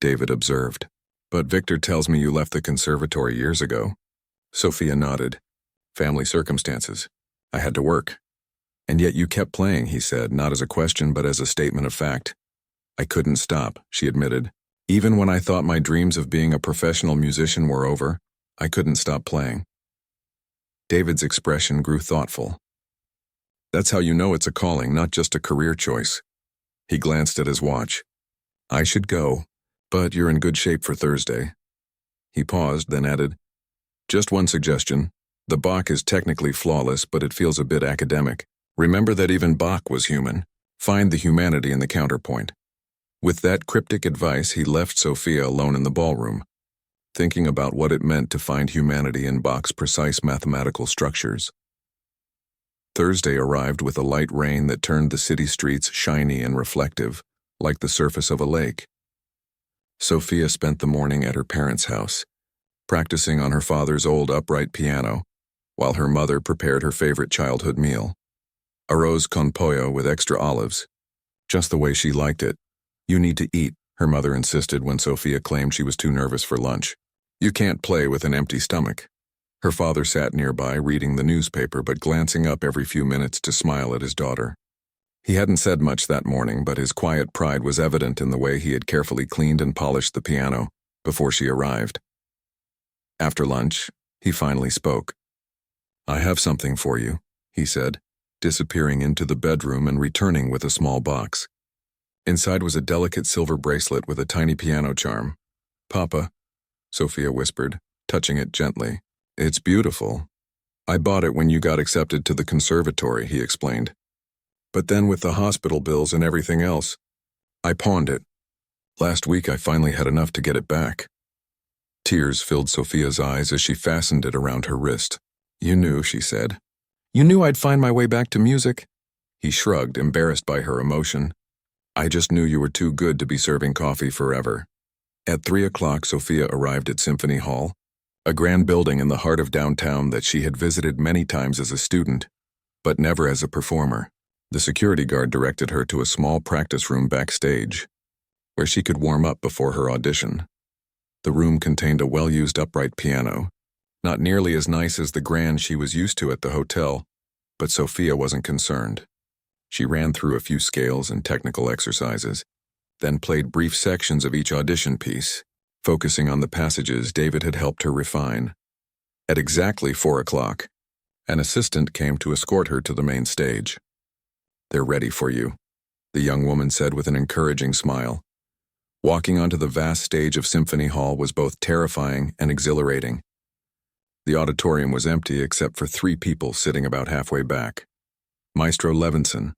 David observed. "But Victor tells me you left the conservatory years ago." Sophia nodded. "Family circumstances. I had to work." "And yet you kept playing," he said, not as a question but as a statement of fact. "I couldn't stop," she admitted. "Even when I thought my dreams of being a professional musician were over, I couldn't stop playing." David's expression grew thoughtful. "That's how you know it's a calling, not just a career choice." He glanced at his watch. "I should go, but you're in good shape for Thursday." He paused, then added, "Just one suggestion. The Bach is technically flawless, but it feels a bit academic. Remember that even Bach was human. Find the humanity in the counterpoint." With that cryptic advice, he left Sophia alone in the ballroom, thinking about what it meant to find humanity in Bach's precise mathematical structures. Thursday arrived with a light rain that turned the city streets shiny and reflective, like the surface of a lake. Sophia spent the morning at her parents' house, practicing on her father's old upright piano, while her mother prepared her favorite childhood meal, arroz con pollo with extra olives, just the way she liked it. "You need to eat," her mother insisted when Sophia claimed she was too nervous for lunch. "You can't play with an empty stomach." Her father sat nearby, reading the newspaper but glancing up every few minutes to smile at his daughter. He hadn't said much that morning, but his quiet pride was evident in the way he had carefully cleaned and polished the piano before she arrived. After lunch, he finally spoke. "I have something for you," he said, disappearing into the bedroom and returning with a small box. Inside was a delicate silver bracelet with a tiny piano charm. "Papa," Sophia whispered, touching it gently. "It's beautiful. I bought it when you got accepted to the conservatory," he explained. "But then with the hospital bills and everything else, I pawned it. Last week I finally had enough to get it back." Tears filled Sophia's eyes as she fastened it around her wrist. "You knew," she said. "You knew I'd find my way back to music?" He shrugged, embarrassed by her emotion. "I just knew you were too good to be serving coffee forever." At 3 o'clock, Sophia arrived at Symphony Hall, a grand building in the heart of downtown that she had visited many times as a student, but never as a performer. The security guard directed her to a small practice room backstage, where she could warm up before her audition. The room contained a well-used upright piano, not nearly as nice as the grand she was used to at the hotel, but Sophia wasn't concerned. She ran through a few scales and technical exercises, then played brief sections of each audition piece, focusing on the passages David had helped her refine. At exactly 4 o'clock, an assistant came to escort her to the main stage. "They're ready for you," the young woman said with an encouraging smile. Walking onto the vast stage of Symphony Hall was both terrifying and exhilarating. The auditorium was empty except for 3 people sitting about halfway back. Maestro Levinson,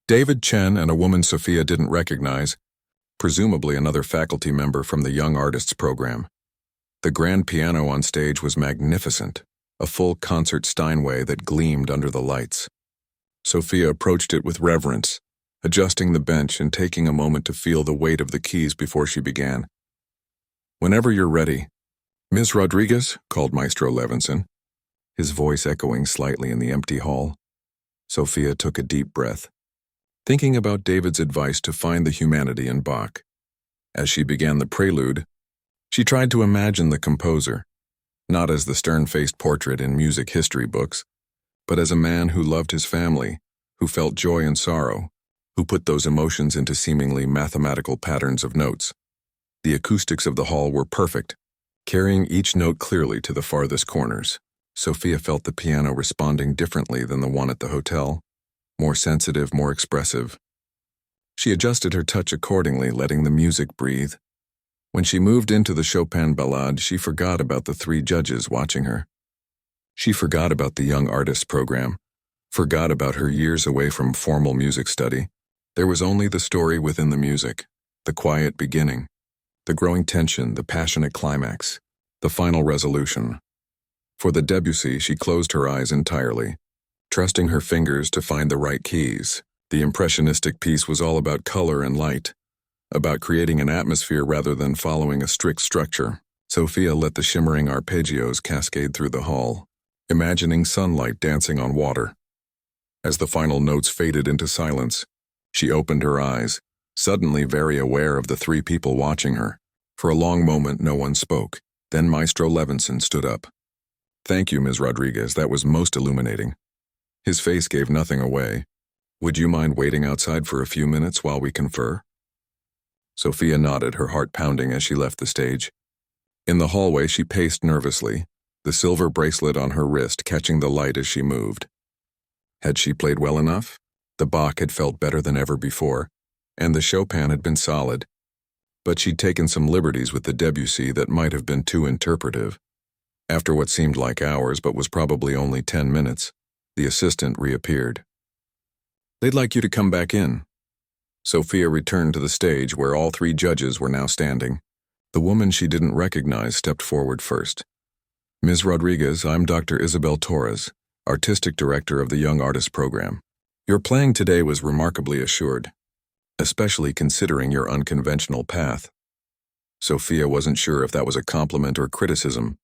David Chen, and a woman Sophia didn't recognize, presumably another faculty member from the Young Artists program. The grand piano on stage was magnificent, a full concert Steinway that gleamed under the lights. Sophia approached it with reverence, adjusting the bench and taking a moment to feel the weight of the keys before she began. "Whenever you're ready." "Ms. Rodriguez," called Maestro Levinson, his voice echoing slightly in the empty hall. Sophia took a deep breath, thinking about David's advice to find the humanity in Bach. As she began the prelude, she tried to imagine the composer, not as the stern-faced portrait in music history books, but as a man who loved his family, who felt joy and sorrow, who put those emotions into seemingly mathematical patterns of notes. The acoustics of the hall were perfect, carrying each note clearly to the farthest corners. Sophia felt the piano responding differently than the one at the hotel, more sensitive, more expressive. She adjusted her touch accordingly, letting the music breathe. When she moved into the Chopin ballade, she forgot about the 3 judges watching her. She forgot about the Young Artists program, forgot about her years away from formal music study. There was only the story within the music, the quiet beginning, the growing tension, the passionate climax, the final resolution. For the Debussy, she closed her eyes entirely, trusting her fingers to find the right keys. The impressionistic piece was all about color and light, about creating an atmosphere rather than following a strict structure. Sophia let the shimmering arpeggios cascade through the hall, imagining sunlight dancing on water. As the final notes faded into silence, she opened her eyes, suddenly very aware of the three people watching her. For a long moment, no one spoke. Then Maestro Levinson stood up. "Thank you, Ms. Rodriguez, that was most illuminating." His face gave nothing away. "Would you mind waiting outside for a few minutes while we confer?" Sophia nodded, her heart pounding as she left the stage. In the hallway, she paced nervously, the silver bracelet on her wrist catching the light as she moved. Had she played well enough? The Bach had felt better than ever before, and the Chopin had been solid. But she'd taken some liberties with the Debussy that might have been too interpretive. After what seemed like hours but was probably only 10 minutes, the assistant reappeared. "They'd like you to come back in." Sophia returned to the stage where all three judges were now standing. The woman she didn't recognize stepped forward first. "Ms. Rodriguez, I'm Dr. Isabel Torres, Artistic Director of the Young Artist Program. Your playing today was remarkably assured, especially considering your unconventional path." Sophia wasn't sure if that was a compliment or criticism,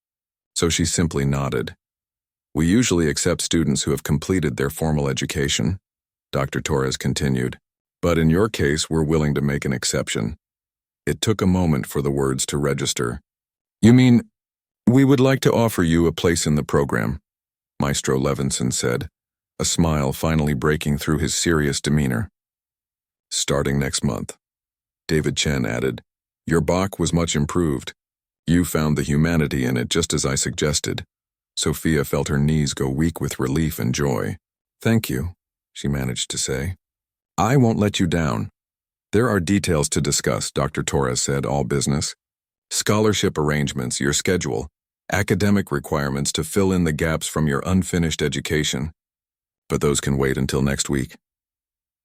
so she simply nodded. "We usually accept students who have completed their formal education," Dr. Torres continued, "but in your case, we're willing to make an exception." It took a moment for the words to register. "You mean, we would like to offer you a place in the program," Maestro Levinson said, a smile finally breaking through his serious demeanor. "Starting next month," David Chen added. "Your Bach was much improved. You found the humanity in it just as I suggested." Sophia felt her knees go weak with relief and joy. "Thank you," she managed to say. "I won't let you down." "There are details to discuss," Dr. Torres said, all business. "Scholarship arrangements, your schedule, academic requirements to fill in the gaps from your unfinished education. But those can wait until next week."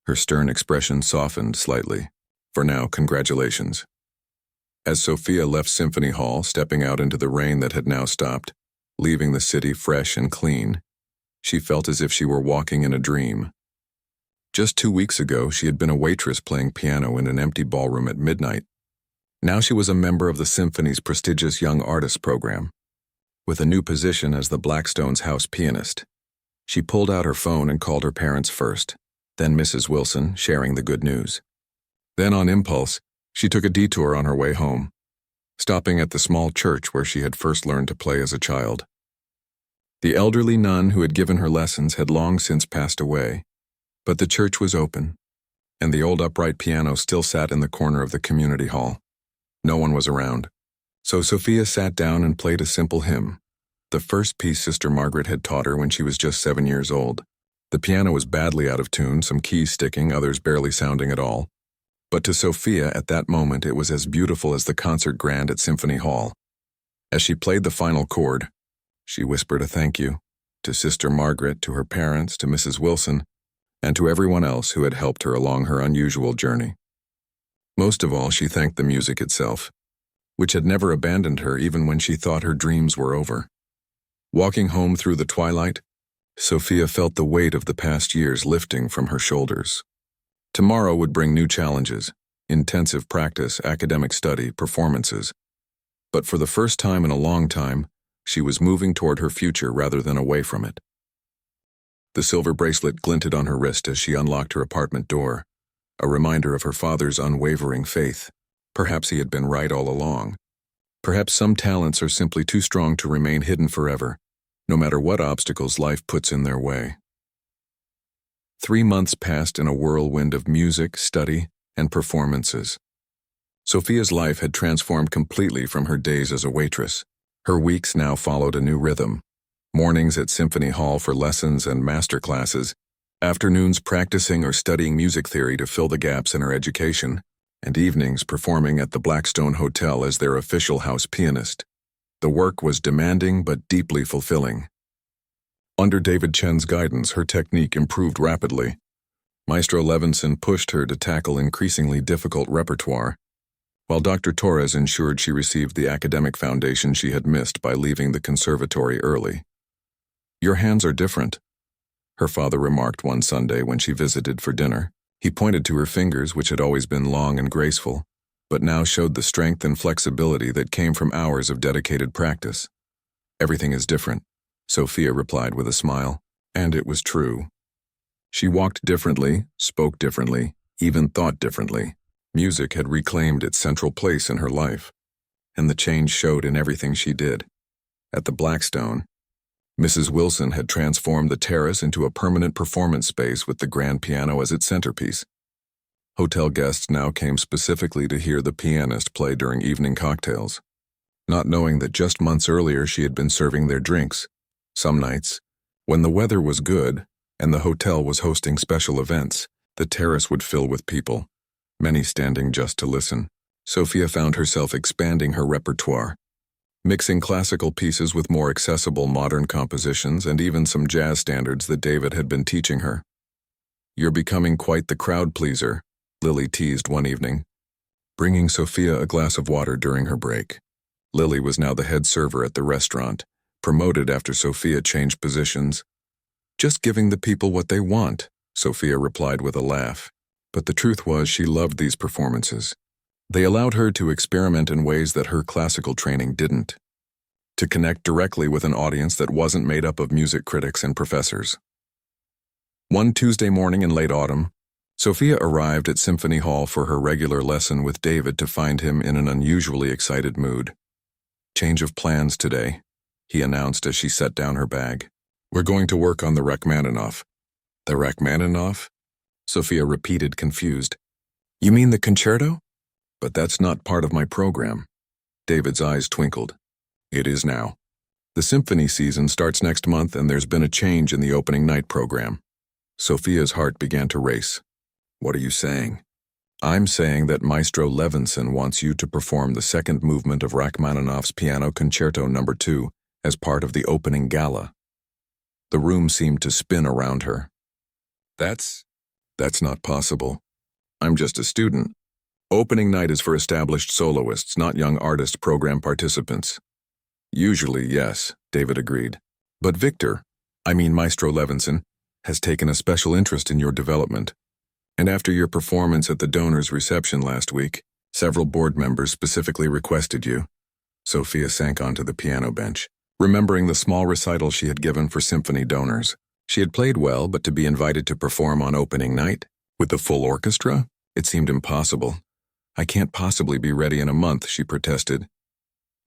Her stern expression softened slightly. "For now, congratulations." As Sophia left Symphony Hall, stepping out into the rain that had now stopped, leaving the city fresh and clean, she felt as if she were walking in a dream. Just 2 weeks ago, she had been a waitress playing piano in an empty ballroom at midnight. Now she was a member of the Symphony's prestigious Young Artists program, with a new position as the Blackstone's house pianist. She pulled out her phone and called her parents first, then Mrs. Wilson, sharing the good news. Then, on impulse, she took a detour on her way home, stopping at the small church where she had first learned to play as a child. The elderly nun who had given her lessons had long since passed away, but the church was open, and the old upright piano still sat in the corner of the community hall. No one was around, so Sophia sat down and played a simple hymn, the first piece Sister Margaret had taught her when she was just 7 years old. The piano was badly out of tune, some keys sticking, others barely sounding at all. But to Sophia, at that moment, it was as beautiful as the concert grand at Symphony Hall. As she played the final chord, she whispered a thank you to Sister Margaret, to her parents, to Mrs. Wilson, and to everyone else who had helped her along her unusual journey. Most of all, she thanked the music itself, which had never abandoned her even when she thought her dreams were over. Walking home through the twilight, Sophia felt the weight of the past years lifting from her shoulders. Tomorrow would bring new challenges, intensive practice, academic study, performances. But for the first time in a long time, she was moving toward her future rather than away from it. The silver bracelet glinted on her wrist as she unlocked her apartment door, a reminder of her father's unwavering faith. Perhaps he had been right all along. Perhaps some talents are simply too strong to remain hidden forever, no matter what obstacles life puts in their way. 3 months passed in a whirlwind of music, study, and performances. Sophia's life had transformed completely from her days as a waitress. Her weeks now followed a new rhythm. Mornings at Symphony Hall for lessons and master classes, afternoons practicing or studying music theory to fill the gaps in her education, and evenings performing at the Blackstone Hotel as their official house pianist. The work was demanding but deeply fulfilling. Under David Chen's guidance, her technique improved rapidly. Maestro Levinson pushed her to tackle increasingly difficult repertoire, while Dr. Torres ensured she received the academic foundation she had missed by leaving the conservatory early. "Your hands are different," her father remarked one Sunday when she visited for dinner. He pointed to her fingers, which had always been long and graceful, but now showed the strength and flexibility that came from hours of dedicated practice. "Everything is different," Sophia replied with a smile, and it was true. She walked differently, spoke differently, even thought differently. Music had reclaimed its central place in her life, and the change showed in everything she did. At the Blackstone, Mrs. Wilson had transformed the terrace into a permanent performance space with the grand piano as its centerpiece. Hotel guests now came specifically to hear the pianist play during evening cocktails, not knowing that just months earlier she had been serving their drinks. Some nights, when the weather was good and the hotel was hosting special events, the terrace would fill with people, many standing just to listen. Sophia found herself expanding her repertoire, mixing classical pieces with more accessible modern compositions and even some jazz standards that David had been teaching her. "You're becoming quite the crowd pleaser," Lily teased one evening, bringing Sophia a glass of water during her break. Lily was now the head server at the restaurant, promoted after Sophia changed positions. "Just giving the people what they want," Sophia replied with a laugh. But the truth was she loved these performances. They allowed her to experiment in ways that her classical training didn't, to connect directly with an audience that wasn't made up of music critics and professors. One Tuesday morning in late autumn, Sophia arrived at Symphony Hall for her regular lesson with David to find him in an unusually excited mood. "Change of plans today," he announced as she set down her bag. "We're going to work on the Rachmaninoff." "The Rachmaninoff?" Sophia repeated, confused. "You mean the concerto?" "But that's not part of my program." David's eyes twinkled. "It is now. The symphony season starts next month and there's been a change in the opening night program." Sophia's heart began to race. "What are you saying?" "I'm saying that Maestro Levinson wants you to perform the second movement of Rachmaninoff's Piano Concerto No. 2 as part of the opening gala." The room seemed to spin around her. That's not possible. I'm just a student. Opening night is for established soloists, not young artist program participants." "Usually, yes," David agreed. "But Maestro Levinson, has taken a special interest in your development. And after your performance at the donors' reception last week, several board members specifically requested you." Sophia sank onto the piano bench, remembering the small recital she had given for symphony donors. She had played well, but to be invited to perform on opening night, with the full orchestra, it seemed impossible. "I can't possibly be ready in a month," she protested.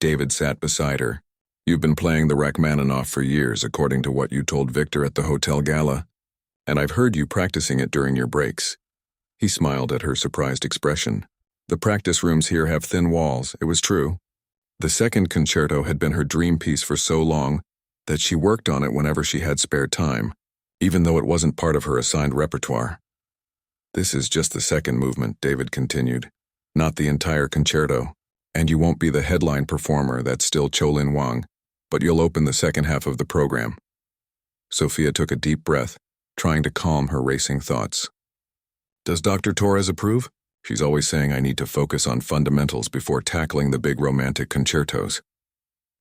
David sat beside her. "You've been playing the Rachmaninoff for years, according to what you told Victor at the hotel gala, and I've heard you practicing it during your breaks." He smiled at her surprised expression. "The practice rooms here have thin walls," it was true. The second concerto had been her dream piece for so long that she worked on it whenever she had spare time, even though it wasn't part of her assigned repertoire. "This is just the second movement," David continued, "not the entire concerto, and you won't be the headline performer, that's still Cholin Wang, but you'll open the second half of the program." Sophia took a deep breath, trying to calm her racing thoughts. "Does Dr. Torres approve? She's always saying I need to focus on fundamentals before tackling the big romantic concertos."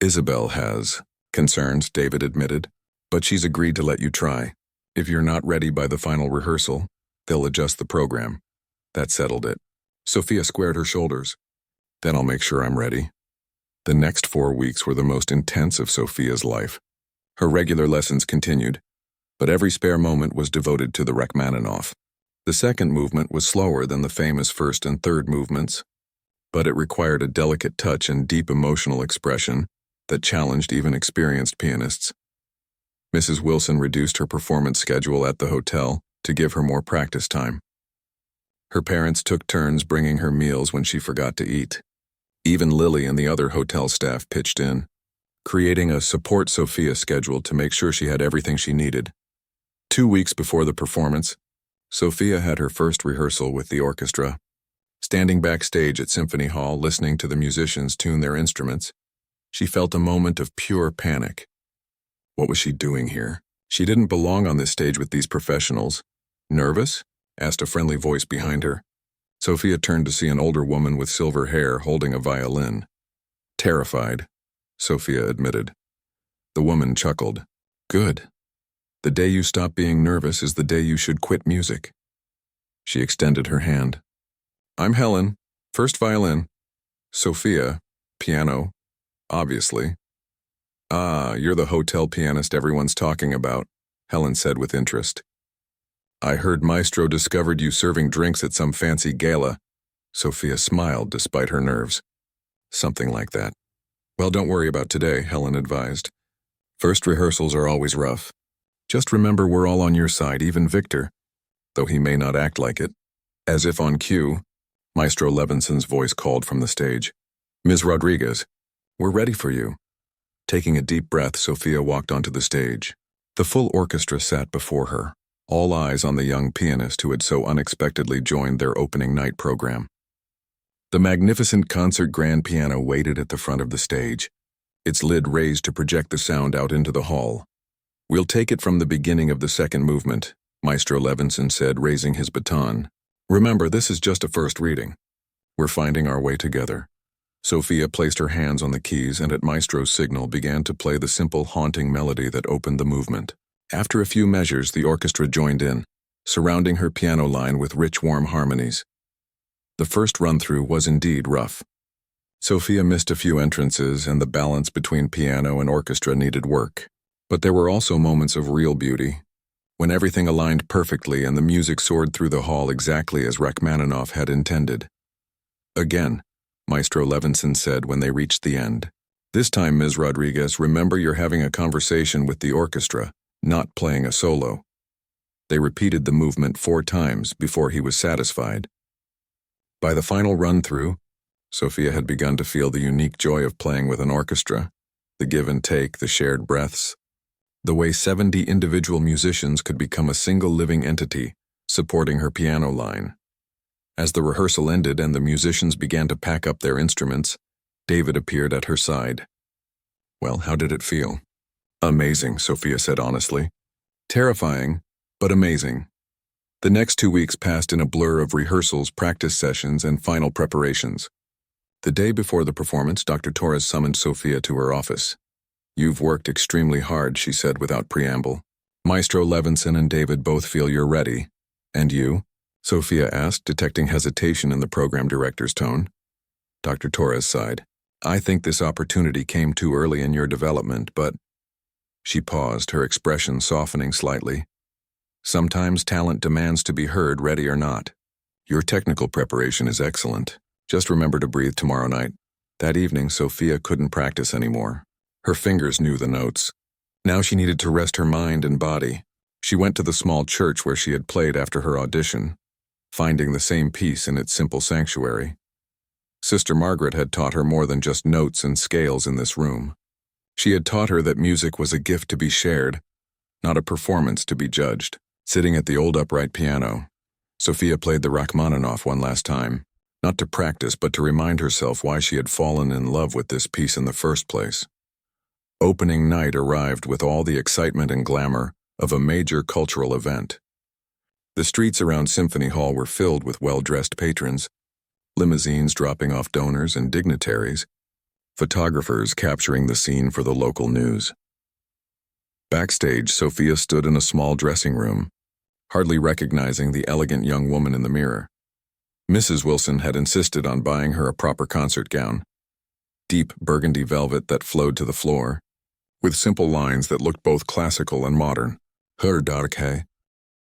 "Isabel has concerns," David admitted, "but she's agreed to let you try. If you're not ready by the final rehearsal, they'll adjust the program." That settled it. Sophia squared her shoulders. "Then I'll make sure I'm ready." The next 4 weeks were the most intense of Sophia's life. Her regular lessons continued, but every spare moment was devoted to the Rachmaninoff. The second movement was slower than the famous first and third movements, but it required a delicate touch and deep emotional expression that challenged even experienced pianists. Mrs. Wilson reduced her performance schedule at the hotel to give her more practice time. Her parents took turns bringing her meals when she forgot to eat. Even Lily and the other hotel staff pitched in, creating a support Sophia schedule to make sure she had everything she needed. 2 weeks before the performance, Sophia had her first rehearsal with the orchestra. Standing backstage at Symphony Hall listening to the musicians tune their instruments, she felt a moment of pure panic. What was she doing here? She didn't belong on this stage with these professionals. Nervous? Asked a friendly voice behind her. Sophia turned to see an older woman with silver hair holding a violin. Terrified, Sophia admitted. The woman chuckled. Good. The day you stop being nervous is the day you should quit music. She extended her hand. I'm Helen, first violin. Sophia, piano, obviously. Ah, you're the hotel pianist everyone's talking about, Helen said with interest. I heard Maestro discovered you serving drinks at some fancy gala. Sophia smiled despite her nerves. Something like that. Well, don't worry about today, Helen advised. First rehearsals are always rough. Just remember we're all on your side, even Victor, though he may not act like it. As if on cue, Maestro Levinson's voice called from the stage. Ms. Rodriguez, we're ready for you. Taking a deep breath, Sophia walked onto the stage. The full orchestra sat before her, all eyes on the young pianist who had so unexpectedly joined their opening night program. The magnificent concert grand piano waited at the front of the stage, its lid raised to project the sound out into the hall. We'll take it from the beginning of the second movement, Maestro Levinson said, raising his baton. Remember, this is just a first reading. We're finding our way together. Sophia placed her hands on the keys and at Maestro's signal began to play the simple, haunting melody that opened the movement. After a few measures, the orchestra joined in, surrounding her piano line with rich, warm harmonies. The first run-through was indeed rough. Sophia missed a few entrances and the balance between piano and orchestra needed work. But there were also moments of real beauty, when everything aligned perfectly and the music soared through the hall exactly as Rachmaninoff had intended. Again, Maestro Levinson said when they reached the end. This time, Ms. Rodriguez, remember you're having a conversation with the orchestra, not playing a solo. They repeated the movement 4 times before he was satisfied. By the final run-through, Sophia had begun to feel the unique joy of playing with an orchestra, the give and take, the shared breaths, the way 70 individual musicians could become a single living entity, supporting her piano line. As the rehearsal ended and the musicians began to pack up their instruments, David appeared at her side. Well, how did it feel? Amazing, Sophia said honestly. Terrifying, but amazing. The next 2 weeks passed in a blur of rehearsals, practice sessions, and final preparations. The day before the performance, Dr. Torres summoned Sophia to her office. You've worked extremely hard, she said without preamble. Maestro Levinson and David both feel you're ready. And you? Sophia asked, detecting hesitation in the program director's tone. Dr. Torres sighed. I think this opportunity came too early in your development, but... She paused, her expression softening slightly. Sometimes talent demands to be heard, ready or not. Your technical preparation is excellent. Just remember to breathe tomorrow night. That evening, Sophia couldn't practice anymore. Her fingers knew the notes. Now she needed to rest her mind and body. She went to the small church where she had played after her audition, finding the same peace in its simple sanctuary. Sister Margaret had taught her more than just notes and scales in this room. She had taught her that music was a gift to be shared, not a performance to be judged. Sitting at the old upright piano, Sophia played the Rachmaninoff one last time, not to practice but to remind herself why she had fallen in love with this piece in the first place. Opening night arrived with all the excitement and glamour of a major cultural event. The streets around Symphony Hall were filled with well-dressed patrons, limousines dropping off donors and dignitaries, photographers capturing the scene for the local news. Backstage, Sophia stood in a small dressing room, hardly recognizing the elegant young woman in the mirror. Mrs. Wilson had insisted on buying her a proper concert gown, deep burgundy velvet that flowed to the floor, with simple lines that looked both classical and modern. Hur dark hai,